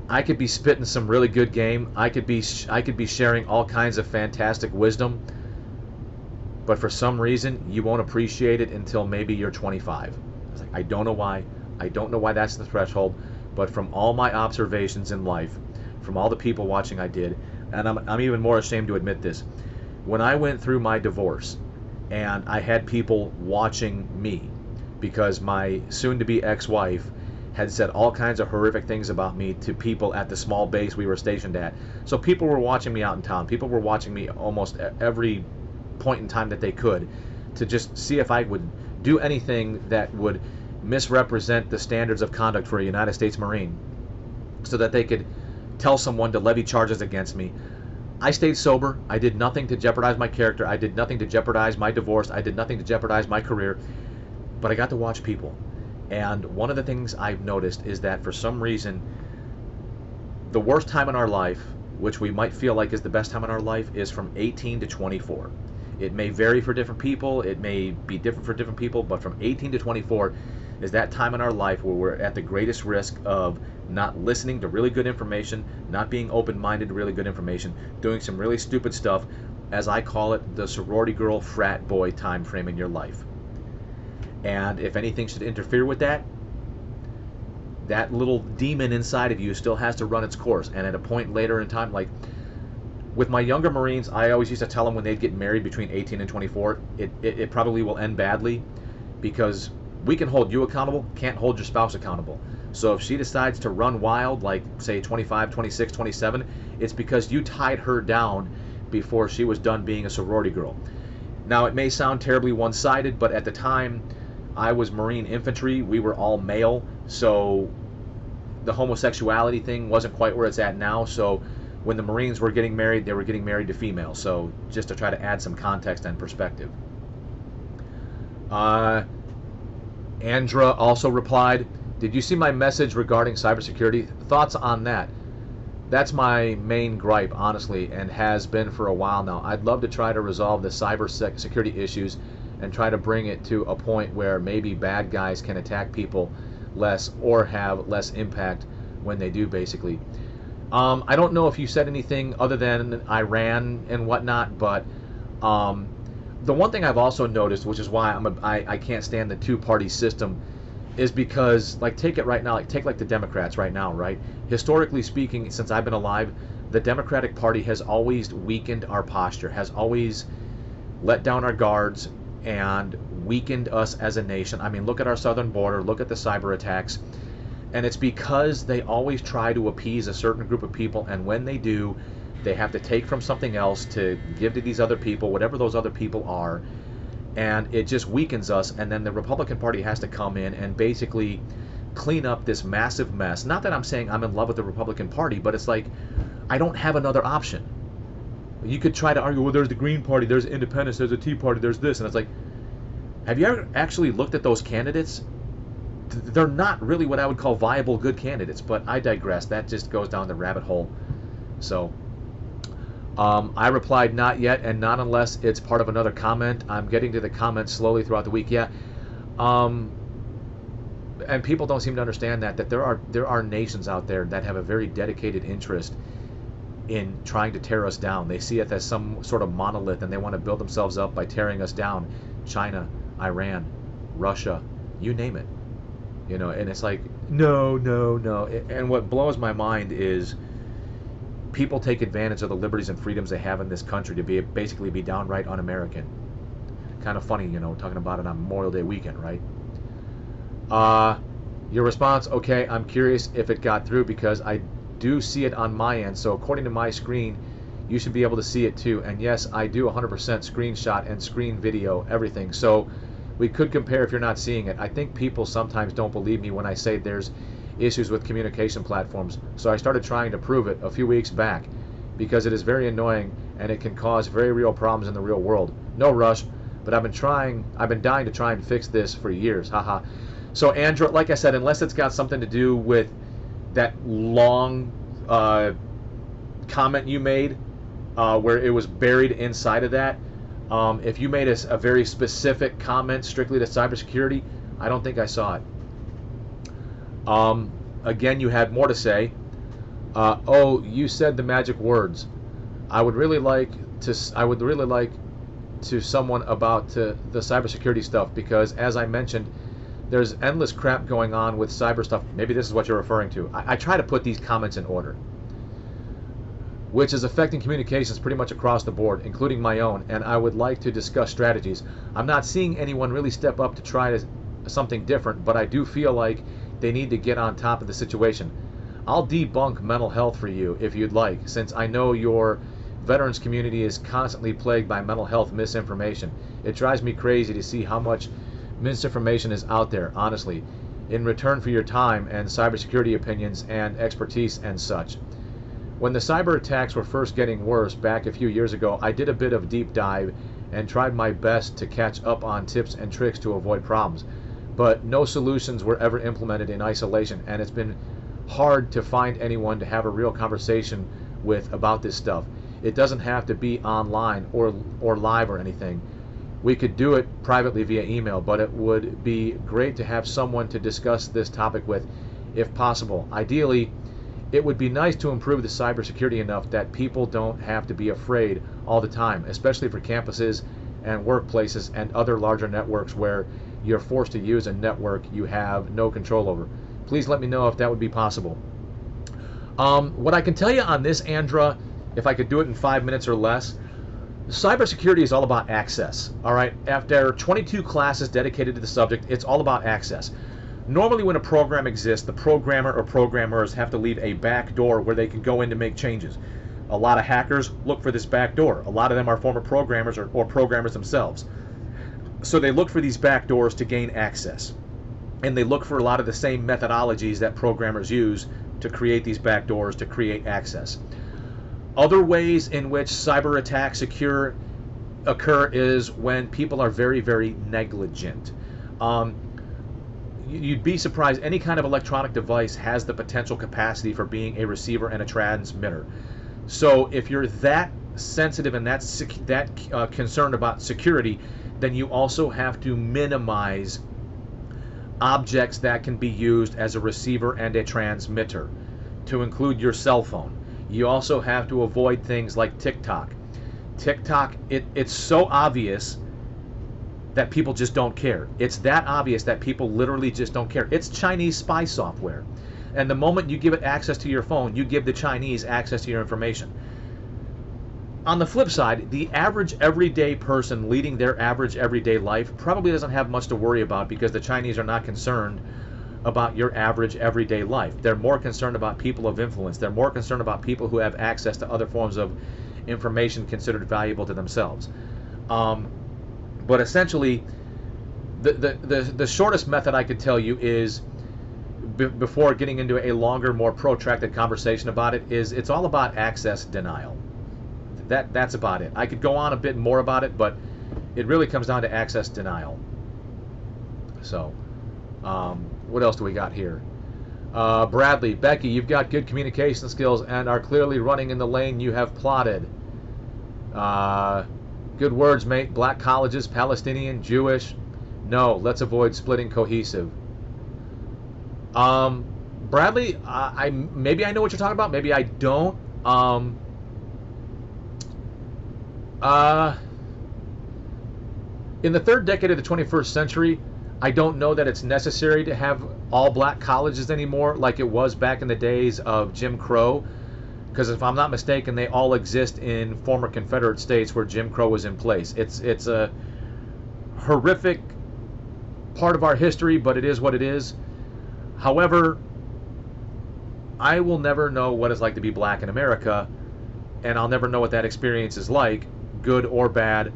I could be spitting some really good game. I could be sharing all kinds of fantastic wisdom, but for some reason you won't appreciate it until maybe you're 25. I was like, I don't know why. I don't know why that's the threshold, but from all my observations in life, from all the people watching I did, and I'm even more ashamed to admit this. When I went through my divorce, and I had people watching me, because my soon-to-be ex-wife had said all kinds of horrific things about me to people at the small base we were stationed at. So people were watching me out in town. People were watching me almost every point in time that they could to just see if I would do anything that would misrepresent the standards of conduct for a United States Marine so that they could tell someone to levy charges against me. I stayed sober. I did nothing to jeopardize my character. I did nothing to jeopardize my divorce. I did nothing to jeopardize my career. But I got to watch people. And one of the things I've noticed is that for some reason, the worst time in our life, which we might feel like is the best time in our life, is from 18 to 24. It may vary for different people. It may be different for different people. But from 18 to 24 is that time in our life where we're at the greatest risk of not listening to really good information, not being open-minded to really good information, doing some really stupid stuff, as I call it, the sorority girl, frat boy time frame in your life. And if anything should interfere with that, that little demon inside of you still has to run its course. And at a point later in time, like with my younger Marines, I always used to tell them when they'd get married between 18 and 24, it probably will end badly, because we can hold you accountable, can't hold your spouse accountable. So if she decides to run wild, like say 25, 26, 27, it's because you tied her down before she was done being a sorority girl. Now it may sound terribly one-sided, but at the time I was Marine infantry, we were all male, so the homosexuality thing wasn't quite where it's at now. So when the Marines were getting married, they were getting married to females. So just to try to add some context and perspective. Andra also replied, did you see my message regarding cybersecurity? Thoughts on that? That's my main gripe, honestly, and has been for a while now. I'd love to try to resolve the cybersecurity issues and try to bring it to a point where maybe bad guys can attack people less or have less impact when they do, basically. I don't know if you said anything other than Iran and whatnot, but the one thing I've also noticed, which is why I can't stand the two-party system, is because, like, take it right now, like take like the Democrats right now, right? Historically speaking, since I've been alive, the Democratic Party has always weakened our posture, has always let down our guards and weakened us as a nation. I mean, look at our southern border, look at the cyber attacks, and it's because they always try to appease a certain group of people, and when they do, they have to take from something else to give to these other people, whatever those other people are, and it just weakens us. And then the Republican Party has to come in and basically clean up this massive mess. Not that I'm saying I'm in love with the Republican Party, but it's like I don't have another option. You could try to argue, well, there's the Green Party, there's Independence, there's the Tea Party, there's this, and it's like, have you ever actually looked at those candidates? They're not really what I would call viable, good candidates, but I digress. That just goes down the rabbit hole. So I replied, not yet, and not unless it's part of another comment. I'm getting to the comments slowly throughout the week. Yeah. And people don't seem to understand that there are nations out there that have a very dedicated interest in trying to tear us down. They see it as some sort of monolith, and they want to build themselves up by tearing us down. China, Iran, Russia, you name it. And it's like, no, no, no. And what blows my mind is people take advantage of the liberties and freedoms they have in this country to basically be downright un-American. Kind of funny, talking about it on Memorial Day weekend, right? Your response, okay, I'm curious if it got through because I do see it on my end. So according to my screen, you should be able to see it too. And yes, I do 100% screenshot and screen video everything. So we could compare if you're not seeing it. I think people sometimes don't believe me when I say there's issues with communication platforms. So I started trying to prove it a few weeks back because it is very annoying and it can cause very real problems in the real world. No rush, but I've been dying to try and fix this for years. Haha. So Android, like I said, unless it's got something to do with that long comment you made where it was buried inside of that, if you made a very specific comment strictly to cybersecurity, I don't think I saw it. Again, you had more to say. Oh, you said the magic words. I would really like to someone about the cybersecurity stuff, because as I mentioned, there's endless crap going on with cyber stuff. Maybe this is what you're referring to. I try to put these comments in order, which is affecting communications pretty much across the board, including my own, and I would like to discuss strategies. I'm not seeing anyone really step up to try something different, but I do feel like they need to get on top of the situation. I'll debunk mental health for you if you'd like, since I know your veterans community is constantly plagued by mental health misinformation. It drives me crazy to see how much misinformation is out there, honestly, in return for your time and cybersecurity opinions and expertise and such. When the cyber attacks were first getting worse back a few years ago, I did a bit of deep dive and tried my best to catch up on tips and tricks to avoid problems. But no solutions were ever implemented in isolation, and it's been hard to find anyone to have a real conversation with about this stuff. It doesn't have to be online or live or anything. We could do it privately via email, but it would be great to have someone to discuss this topic with, if possible. Ideally, it would be nice to improve the cybersecurity enough that people don't have to be afraid all the time, especially for campuses and workplaces and other larger networks where you're forced to use a network you have no control over. Please let me know if that would be possible. What I can tell you on this, Andra, if I could do it in 5 minutes or less, cybersecurity is all about access. All right, after 22 classes dedicated to the subject, it's all about access. Normally when a program exists, the programmer or programmers have to leave a back door where they can go in to make changes. A lot of hackers look for this back door. A lot of them are former programmers or programmers themselves. So they look for these back doors to gain access. And they look for a lot of the same methodologies that programmers use to create these back doors to create access. Other ways in which cyber attacks occur is when people are very, very negligent. You'd be surprised. Any kind of electronic device has the potential capacity for being a receiver and a transmitter. So if you're that sensitive and that concerned about security, then you also have to minimize objects that can be used as a receiver and a transmitter, to include your cell phone. You also have to avoid things like TikTok. TikTok, it's so obvious that people just don't care. It's that obvious that people literally just don't care. It's Chinese spy software. And the moment you give it access to your phone, you give the Chinese access to your information. On the flip side, the average everyday person leading their average everyday life probably doesn't have much to worry about, because the Chinese are not concerned about your average everyday life. They're more concerned about people of influence. They're more concerned about people who have access to other forms of information considered valuable to themselves. But essentially, the shortest method I could tell you is, before getting into a longer, more protracted conversation about it, is it's all about access denial. That's about it. I could go on a bit more about it, but it really comes down to access denial. So, what else do we got here? Bradley, Becky, you've got good communication skills and are clearly running in the lane you have plotted. Good words, mate. Black colleges, Palestinian, Jewish. No, let's avoid splitting cohesive. Bradley, maybe I know what you're talking about. Maybe I don't. Uh, in the third decade of the 21st century, I don't know that it's necessary to have all black colleges anymore like it was back in the days of Jim Crow. Because if I'm not mistaken, they all exist in former Confederate states where Jim Crow was in place. It's a horrific part of our history, but it is what it is. However, I will never know what it's like to be black in America, and I'll never know what that experience is like, good or bad,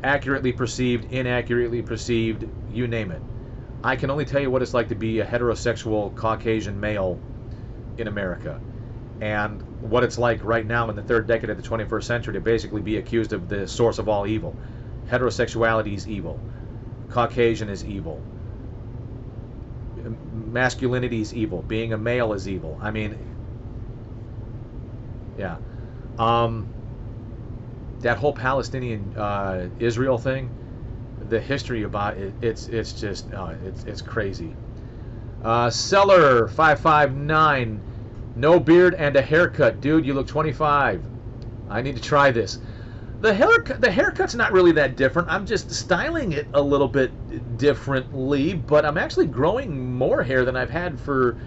accurately perceived, inaccurately perceived, you name it. I can only tell you what it's like to be a heterosexual Caucasian male in America, and what it's like right now in the third decade of the 21st century to basically be accused of the source of all evil. Heterosexuality is evil. Caucasian is evil. Masculinity is evil. Being a male is evil. I mean, yeah. That whole Palestinian Israel thing, the history about it, it's just it's crazy. Seller 559, no beard and a haircut, dude. You look 25. I need to try this. The haircut's not really that different. I'm just styling it a little bit differently, but I'm actually growing more hair than I've had for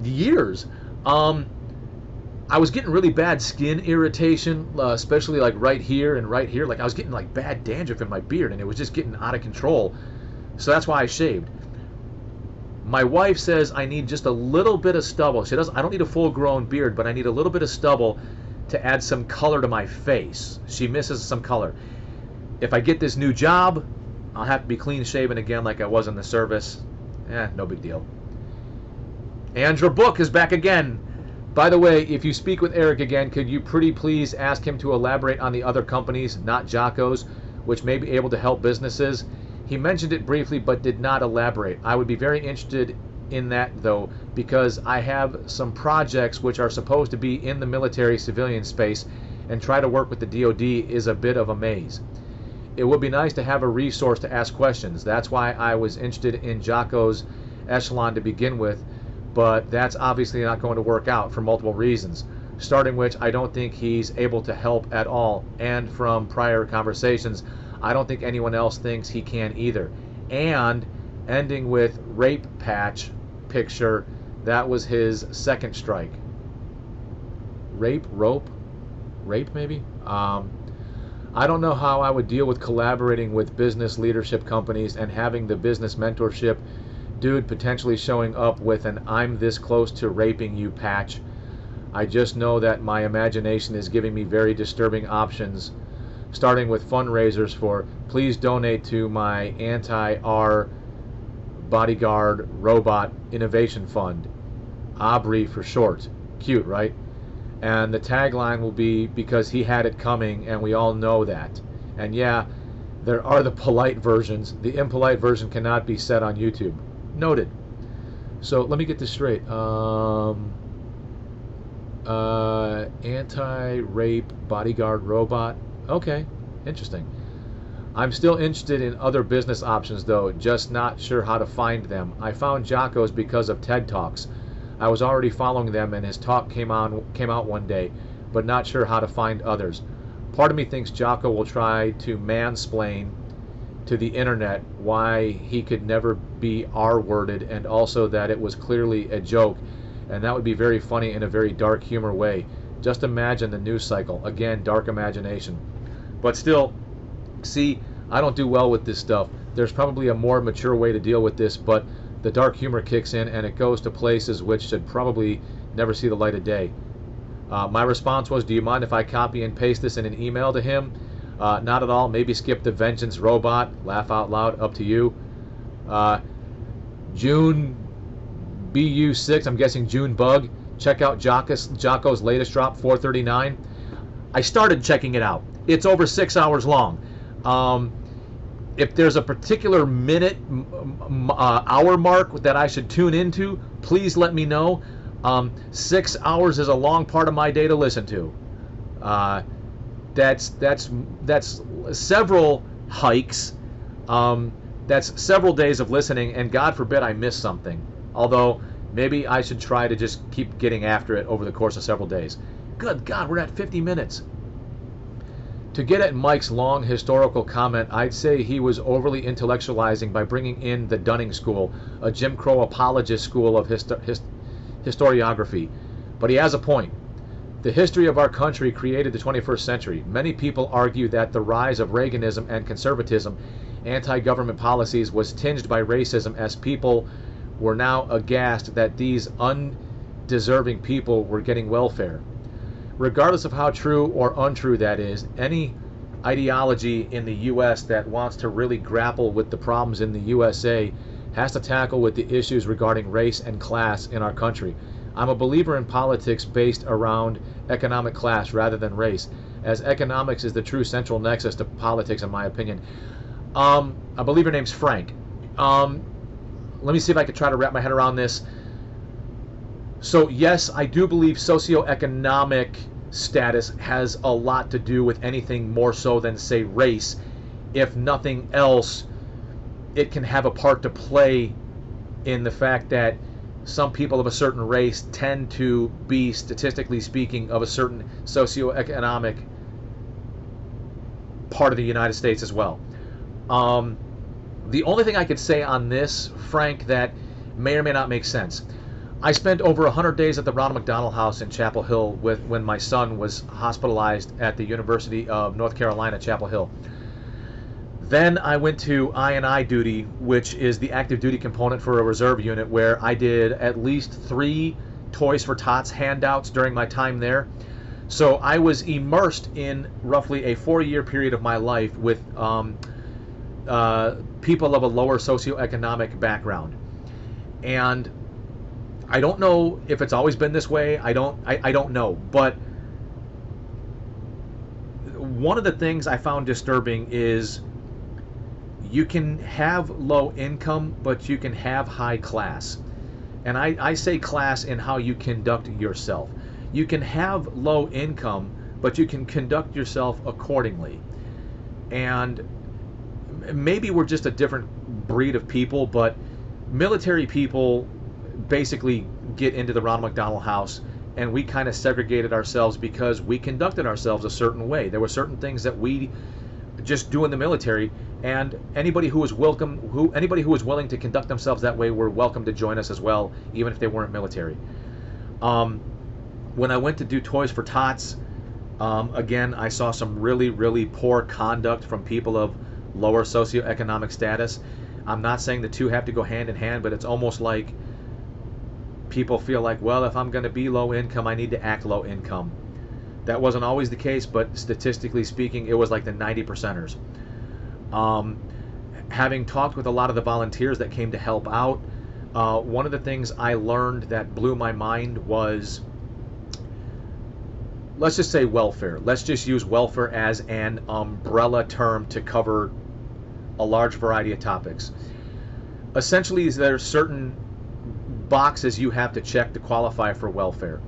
years. I was getting really bad skin irritation, especially like right here and right here. Like I was getting like bad dandruff in my beard, and it was just getting out of control. So that's why I shaved. My wife says I need just a little bit of stubble. She doesn't. I don't need a full-grown beard, but I need a little bit of stubble to add some color to my face. She misses some color. If I get this new job, I'll have to be clean shaven again like I was in the service. No big deal. Andrew Book is back again. By the way, if you speak with Eric again, could you pretty please ask him to elaborate on the other companies, not Jocko's, which may be able to help businesses? He mentioned it briefly but did not elaborate. I would be very interested in that though, because I have some projects which are supposed to be in the military civilian space, and try to work with the DoD is a bit of a maze. It would be nice to have a resource to ask questions. That's why I was interested in Jocko's Echelon to begin with, but that's obviously not going to work out for multiple reasons, starting which I don't think he's able to help at all, and from prior conversations I don't think anyone else thinks he can either, and ending with rape patch picture, that was his second strike. Rape maybe. I don't know how I would deal with collaborating with business leadership companies and having the business mentorship dude potentially showing up with an "I'm this close to raping you" patch. I just know that my imagination is giving me very disturbing options, starting with fundraisers for please donate to my anti-R bodyguard robot innovation fund, ABRI for short. Cute, right? And the tagline will be because he had it coming, and we all know that. And yeah, there are the polite versions. The impolite version cannot be said on YouTube. Noted. So let me get this straight. Anti-rape bodyguard robot. Okay, interesting. I'm still interested in other business options though, just not sure how to find them. I found Jocko's because of TED Talks. I was already following them and his talk came out one day, but not sure how to find others. Part of me thinks Jocko will try to mansplain to the internet why he could never be R-worded, and also that it was clearly a joke, and that would be very funny in a very dark humor way. Just imagine the news cycle. Again, dark imagination. But still, see, I don't do well with this stuff. There's probably a more mature way to deal with this, but the dark humor kicks in and it goes to places which should probably never see the light of day. My response was, do you mind if I copy and paste this in an email to him? Not at all. Maybe skip the vengeance robot. Laugh out loud. Up to you. June BU6. I'm guessing June Bug. Check out Jocko's latest drop, 439. I started checking it out. It's over 6 hours long. If there's a particular minute, hour mark that I should tune into, please let me know. 6 hours is a long part of my day to listen to. That's several hikes. That's several days of listening, and God forbid I miss something. Although maybe I should try to just keep getting after it over the course of several days. Good God, we're at 50 minutes. To get at Mike's long historical comment, I'd say he was overly intellectualizing by bringing in the Dunning School, a Jim Crow apologist school of historiography. But he has a point. The history of our country created the 21st century. Many people argue that the rise of Reaganism and conservatism, anti-government policies, was tinged by racism, as people were now aghast that these undeserving people were getting welfare. Regardless of how true or untrue that is, any ideology in the U.S. that wants to really grapple with the problems in the USA has to tackle with the issues regarding race and class in our country. I'm a believer in politics based around economic class rather than race, as economics is the true central nexus to politics, in my opinion. I believe your name's Frank. Let me see if I can try to wrap my head around this. So yes, I do believe socioeconomic status has a lot to do with anything more so than, say, race. If nothing else, it can have a part to play in the fact that some people of a certain race tend to be, statistically speaking, of a certain socioeconomic part of the United States as well. The only thing I could say on this, Frank, that may or may not make sense. I spent over 100 days at the Ronald McDonald House in Chapel Hill when my son was hospitalized at the University of North Carolina, Chapel Hill. Then I went to I&I duty, which is the active duty component for a reserve unit, where I did at least 3 Toys for Tots handouts during my time there. So I was immersed in roughly a 4-year period of my life with people of a lower socioeconomic background. And I don't know if it's always been this way. I don't know. But one of the things I found disturbing is you can have low income, but you can have high class. And I say class in how you conduct yourself. You can have low income, but you can conduct yourself accordingly. And maybe we're just a different breed of people, but military people basically get into the Ronald McDonald House, and we kind of segregated ourselves because we conducted ourselves a certain way. There were certain things that we just do in the military, and anybody who was willing to conduct themselves that way were welcome to join us as well, even if they weren't military. When I went to do Toys for Tots, again, I saw some really, really poor conduct from people of lower socioeconomic status. I'm not saying the two have to go hand in hand, but it's almost like people feel like, well, if I'm going to be low income, I need to act low income. That wasn't always the case, but statistically speaking, it was like the 90%ers. Having talked with a lot of the volunteers that came to help out, one of the things I learned that blew my mind was, let's just say welfare. Let's just use welfare as an umbrella term to cover a large variety of topics. Essentially, there are certain boxes you have to check to qualify for welfare.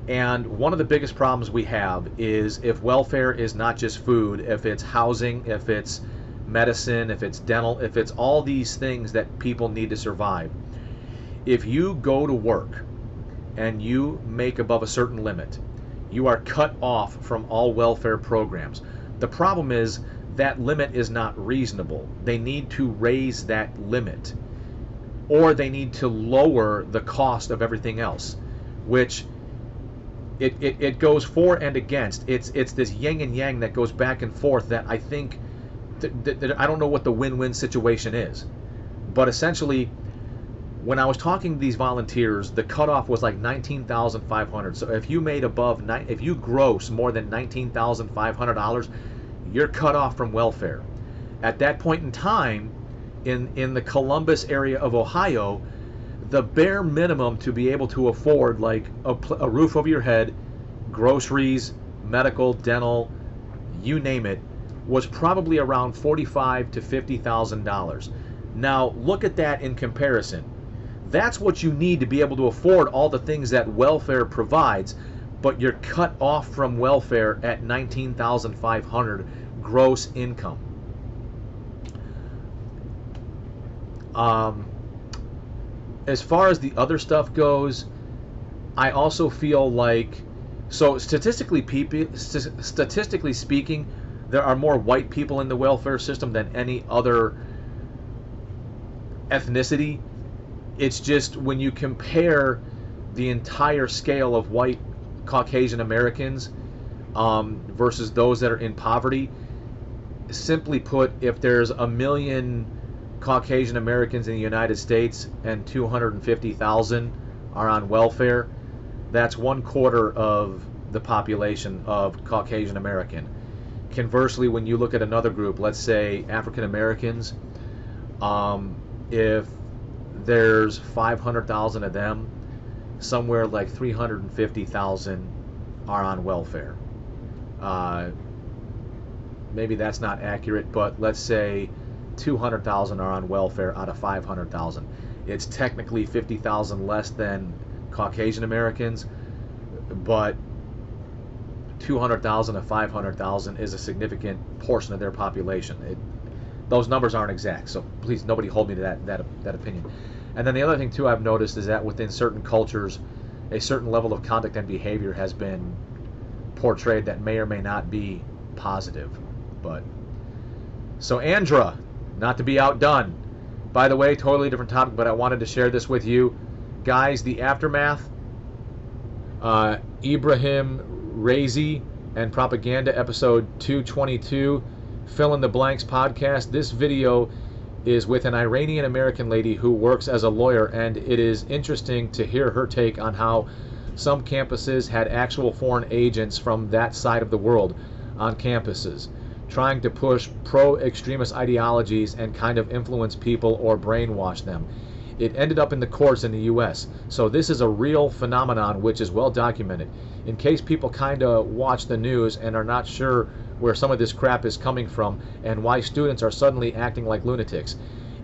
And one of the biggest problems we have is if welfare is not just food, if it's housing, if it's medicine, if it's dental, if it's all these things that people need to survive. If you go to work and you make above a certain limit, you are cut off from all welfare programs. The problem is that limit is not reasonable. They need to raise that limit, or they need to lower the cost of everything else, which it goes for and against. It's this yin and yang that goes back and forth that I think that I don't know what the win-win situation is. But essentially, when I was talking to these volunteers, the cutoff was like $19,500. So if you made if you gross more than $19,500, you're cut off from welfare. At that point in time, in the Columbus area of Ohio, the bare minimum to be able to afford like a roof over your head, groceries, medical, dental, you name it, was probably around $45,000 to $50,000. Now look at that in comparison. That's what you need to be able to afford all the things that welfare provides, but you're cut off from welfare at $19,500 gross income. As far as the other stuff goes, I also feel like, so statistically speaking, there are more white people in the welfare system than any other ethnicity. It's just when you compare the entire scale of white Caucasian Americans versus those that are in poverty, simply put, if there's 1 million Caucasian Americans in the United States and 250,000 are on welfare, that's 1/4 of the population of Caucasian American. Conversely, when you look at another group, let's say African Americans, if there's 500,000 of them, somewhere like 350,000 are on welfare. Maybe that's not accurate, but let's say 200,000 are on welfare out of 500,000. It's technically 50,000 less than Caucasian Americans, but 200,000 of 500,000 is a significant portion of their population. Those numbers aren't exact, so please, nobody hold me to that opinion. And then the other thing too I've noticed is that within certain cultures, a certain level of conduct and behavior has been portrayed that may or may not be positive. But so Andra, not to be outdone. By the way, totally different topic, but I wanted to share this with you. Guys, the aftermath, Ibrahim Razi and Propaganda episode 222, Fill in the Blanks podcast. This video is with an Iranian American lady who works as a lawyer, and it is interesting to hear her take on how some campuses had actual foreign agents from that side of the world on campuses, trying to push pro-extremist ideologies and kind of influence people or brainwash them. It ended up in the courts in the US. So this is a real phenomenon which is well documented. In case people kind of watch the news and are not sure where some of this crap is coming from and why students are suddenly acting like lunatics.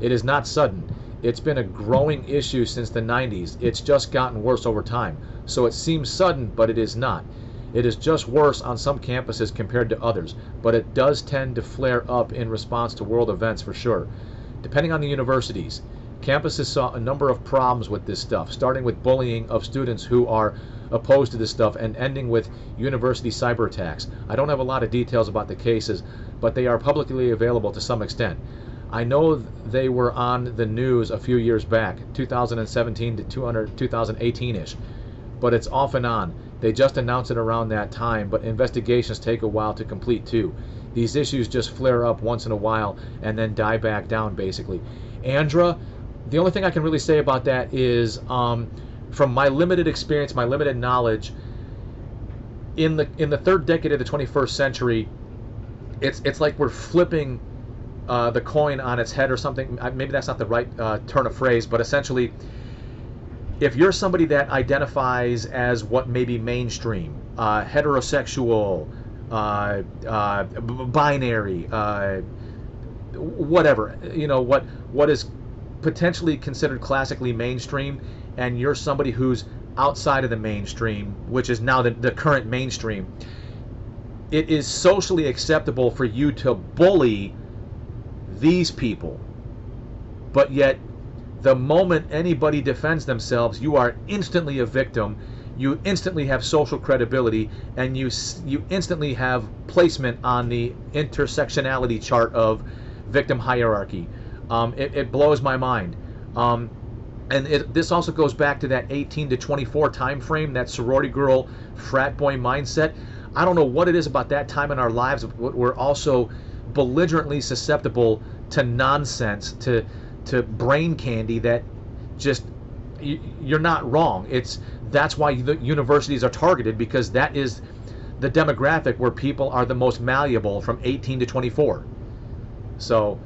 It is not sudden. It's been a growing issue since the 90s. It's just gotten worse over time. So it seems sudden, but it is not. It is just worse on some campuses compared to others, but it does tend to flare up in response to world events for sure. Depending on the universities, campuses saw a number of problems with this stuff, starting with bullying of students who are opposed to this stuff and ending with university cyber attacks. I don't have a lot of details about the cases, but they are publicly available to some extent. I know they were on the news a few years back, 2017 to 2018-ish, but it's off and on. They just announced it around that time, but investigations take a while to complete too. These issues just flare up once in a while and then die back down basically. Andra, the only thing I can really say about that is from my limited experience, my limited knowledge, in the third decade of the 21st century, it's like we're flipping the coin on its head or something. Maybe that's not the right turn of phrase, but essentially, if you're somebody that identifies as what may be mainstream, heterosexual, binary, whatever, you know, what is potentially considered classically mainstream, and you're somebody who's outside of the mainstream, which is now the current mainstream, it is socially acceptable for you to bully these people. But yet, the moment anybody defends themselves, you are instantly a victim. You instantly have social credibility, and you instantly have placement on the intersectionality chart of victim hierarchy. It blows my mind. And this also goes back to that 18 to 24 time frame, that sorority girl, frat boy mindset. I don't know what it is about that time in our lives. We're also belligerently susceptible to nonsense, to brain candy that just, you're not wrong. That's why the universities are targeted, because that is the demographic where people are the most malleable, from 18 to 24. So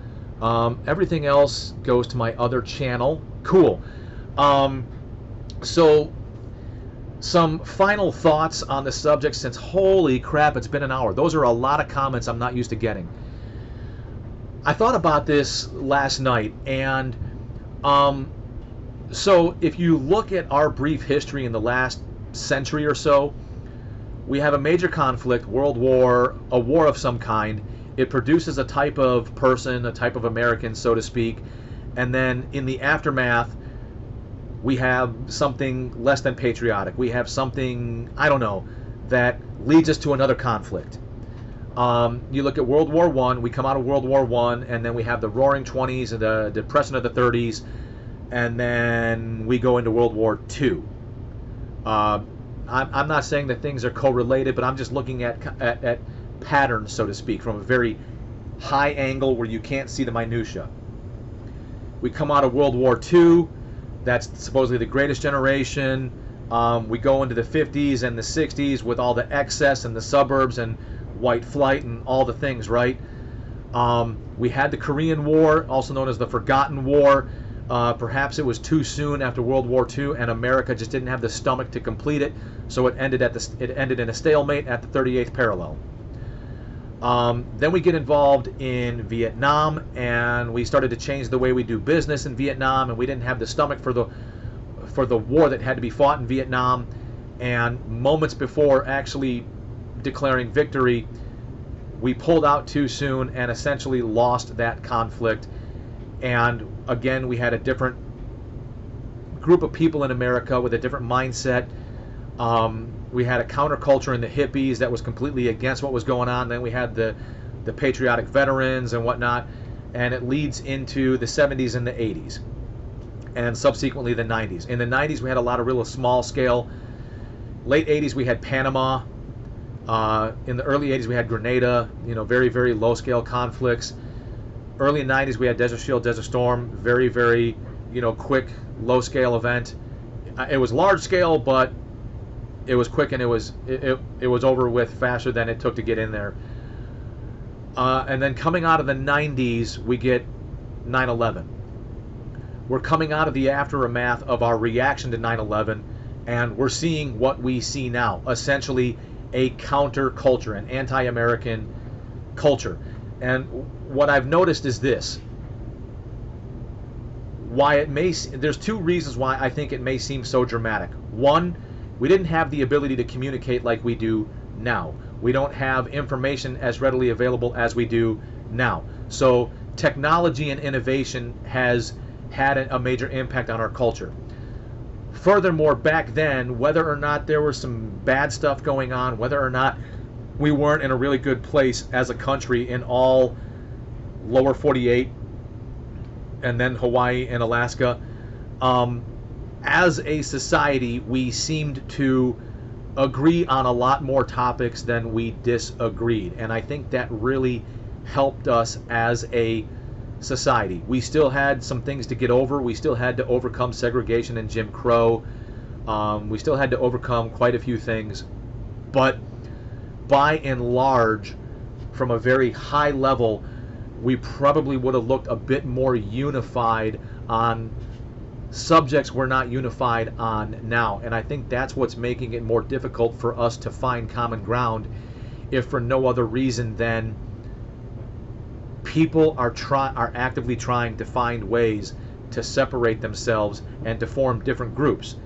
everything else goes to my other channel. Cool. So some final thoughts on the subject, since holy crap, it's been an hour. Those are a lot of comments I'm not used to getting. I thought about this last night, and so if you look at our brief history in the last century or so, we have a major conflict, world war, a war of some kind. It produces a type of person, a type of American, so to speak, and then in the aftermath, we have something less than patriotic. We have something, I don't know, that leads us to another conflict. You look at World War I, we come out of World War I, and then we have the Roaring 20s and the Depression of the 30s, and then we go into World War II. I'm not saying that things are correlated, but I'm just looking at patterns, so to speak, from a very high angle where you can't see the minutia. We come out of World War II, that's supposedly the greatest generation. We go into the 50s and the 60s with all the excess and the suburbs and white flight and all the things, right? We had the Korean War, also known as the Forgotten War. Perhaps it was too soon after World War II, and America just didn't have the stomach to complete it, so it ended in a stalemate at the 38th parallel. Then we get involved in Vietnam, and we started to change the way we do business in Vietnam, and we didn't have the stomach for the war that had to be fought in Vietnam. And moments before actually declaring victory, we pulled out too soon and essentially lost that conflict. And again, we had a different group of people in America with a different mindset. We had a counterculture in the hippies that was completely against what was going on. Then we had the patriotic veterans and whatnot, and it leads into the 70s and the 80s, and subsequently the 90s. In the 90s, we had a lot of real small scale. Late 80s, we had Panama. In the early 80s, we had Grenada. Very, very low scale conflicts. Early 90s, we had Desert Shield, Desert Storm. Very, very, quick, low scale event. It was large scale, but it was quick, and it was over with faster than it took to get in there. And then coming out of the 90s, we get 9/11. We're coming out of the aftermath of our reaction to 9/11, and we're seeing what we see now, essentially a counterculture, an anti-American culture. And what I've noticed is this. There's two reasons why I think it may seem so dramatic. One, we didn't have the ability to communicate like we do now. We don't have information as readily available as we do now. So technology and innovation has had a major impact on our culture. Furthermore, back then, whether or not there was some bad stuff going on, whether or not we weren't in a really good place as a country in all lower 48 and then Hawaii and Alaska, as a society, we seemed to agree on a lot more topics than we disagreed. And I think that really helped us as a society. We still had some things to get over. We still had to overcome segregation and Jim Crow. We still had to overcome quite a few things. But by and large, from a very high level, we probably would have looked a bit more unified on subjects we're not unified on now. And I think that's what's making it more difficult for us to find common ground, if for no other reason than people are actively trying to find ways to separate themselves and to form different groups.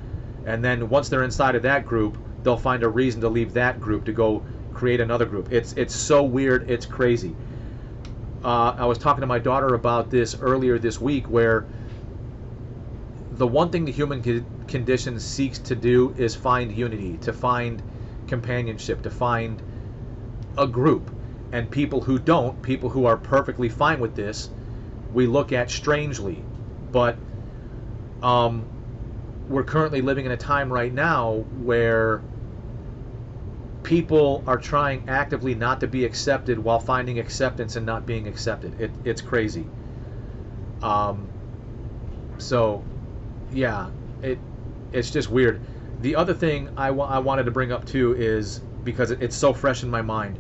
And then once they're inside of that group, they'll find a reason to leave that group to go create another group. It's so weird, it's crazy. I was talking to my daughter about this earlier this week, where the one thing the human condition seeks to do is find unity, to find companionship, to find a group. And people who don't, people who are perfectly fine with this, we look at strangely. But we're currently living in a time right now where people are trying actively not to be accepted while finding acceptance and not being accepted. It's crazy. So yeah, it's just weird. The other thing I wanted to bring up too is, because it's so fresh in my mind,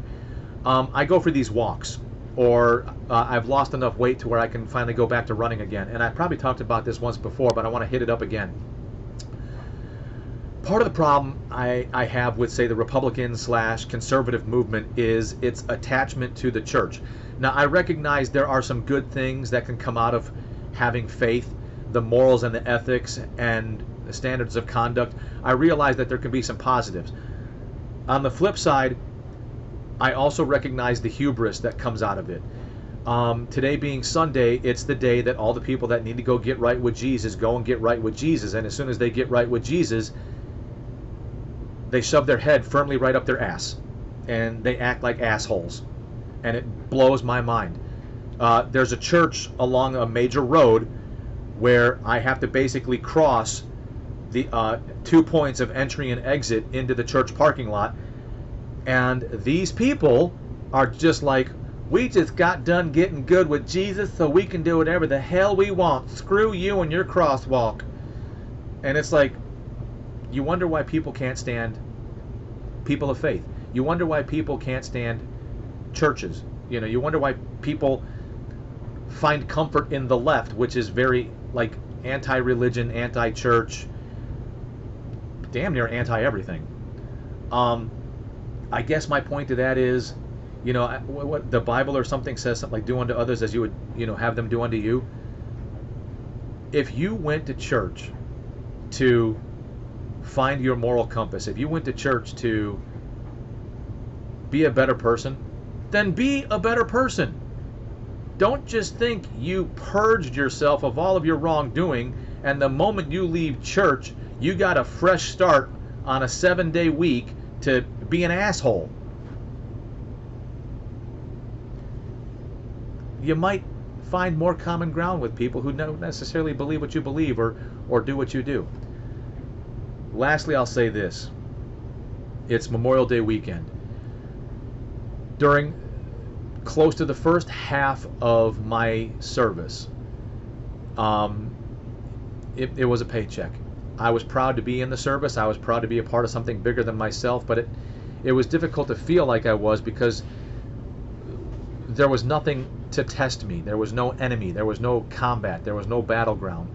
I go for these walks, or I've lost enough weight to where I can finally go back to running again. And I probably talked about this once before, but I want to hit it up again. Part of the problem I have with, say, the Republican/conservative movement is its attachment to the church. Now, I recognize there are some good things that can come out of having faith, the morals and the ethics and the standards of conduct. I realize that there can be some positives. On the flip side, I also recognize the hubris that comes out of it. Today being Sunday, it's the day that all the people that need to go get right with Jesus go and get right with Jesus. And as soon as they get right with Jesus, they shove their head firmly right up their ass. And they act like assholes. and it blows my mind. There's a church along a major road where I have to basically cross the 2 points of entry and exit into the church parking lot, and these people are just like, we just got done getting good with Jesus, so we can do whatever the hell we want. Screw you and your crosswalk. And it's like, you wonder why people can't stand people of faith. You wonder why people can't stand churches. You know, you wonder why people find comfort in the left, which is very like anti-religion, anti-church, damn near anti-everything. I guess my point to that is, you know, what the Bible or something says, something like, do unto others as you would, you know, have them do unto you. If you went to church to find your moral compass, if you went to church to be a better person, then be a better person. Don't just think you purged yourself of all of your wrongdoing, and the moment you leave church, you got a fresh start on a 7-day week to be an asshole. You might find more common ground with people who don't necessarily believe what you believe or do what you do. Lastly, I'll say this. It's Memorial Day weekend. During close to the first half of my service, it was a paycheck. I was proud to be in the service. I was proud to be a part of something bigger than myself, but it was difficult to feel like I was, because there was nothing to test me. There was no enemy. There was no combat. There was no battleground.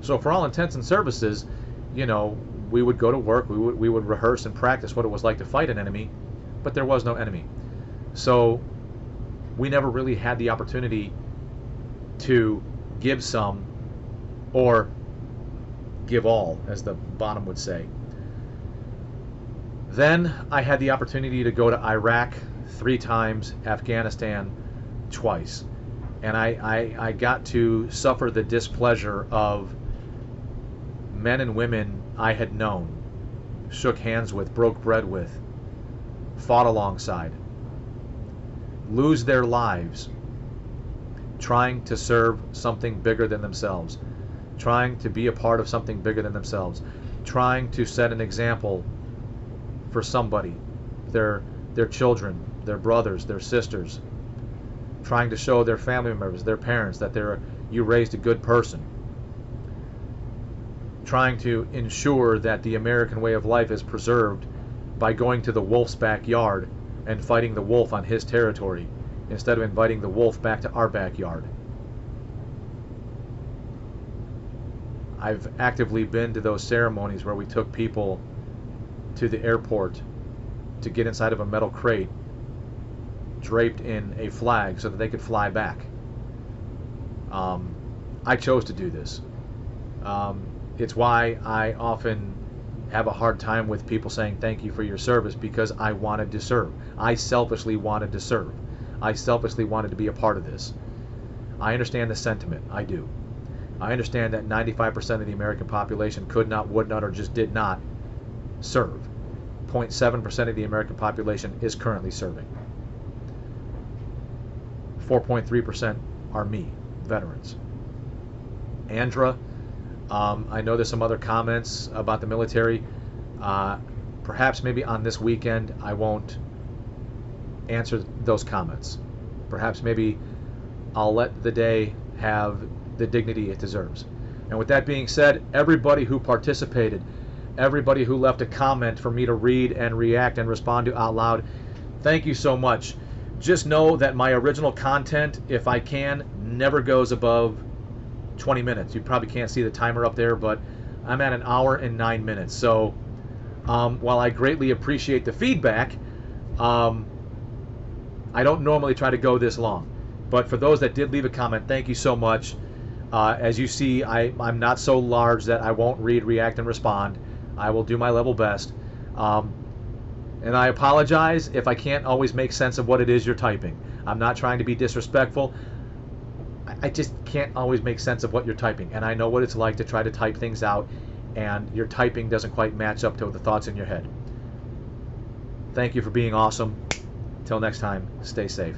So for all intents and services, you know, we would go to work. We would rehearse and practice what it was like to fight an enemy, but there was no enemy. So we never really had the opportunity to give some or give all, as the bottom would say. Then I had the opportunity to go to Iraq 3 times, Afghanistan twice, and I got to suffer the displeasure of men and women I had known, shook hands with, broke bread with, fought alongside, lose their lives trying to serve something bigger than themselves, trying to be a part of something bigger than themselves, trying to set an example for somebody, their children, their brothers, their sisters, trying to show their family members, their parents, that you raised a good person, trying to ensure that the American way of life is preserved by going to the wolf's backyard and fighting the wolf on his territory instead of inviting the wolf back to our backyard. I've actively been to those ceremonies where we took people to the airport to get inside of a metal crate draped in a flag so that they could fly back. I chose to do this. It's why I often have a hard time with people saying thank you for your service, because I wanted to serve. I selfishly wanted to serve. I selfishly wanted to be a part of this. I understand the sentiment. I do. I understand that 95% of the American population could not, would not, or just did not serve. 0.7% of the American population is currently serving. 4.3% are me, veterans. Andra, I know there's some other comments about the military. Perhaps maybe on this weekend I won't answer those comments. Perhaps maybe I'll let the day have the dignity it deserves. And with that being said, everybody who participated, everybody who left a comment for me to read and react and respond to out loud, thank you so much. Just know that my original content, if I can, never goes above 20 minutes. You probably can't see the timer up there, but I'm at 1 hour and 9 minutes. So while I greatly appreciate the feedback, I don't normally try to go this long. But for those that did leave a comment, thank you so much. As you see, I'm not so large that I won't read, react, and respond. I will do my level best. And I apologize if I can't always make sense of what it is you're typing. I'm not trying to be disrespectful. I just can't always make sense of what you're typing. And I know what it's like to try to type things out, and your typing doesn't quite match up to the thoughts in your head. Thank you for being awesome. Till next time, stay safe.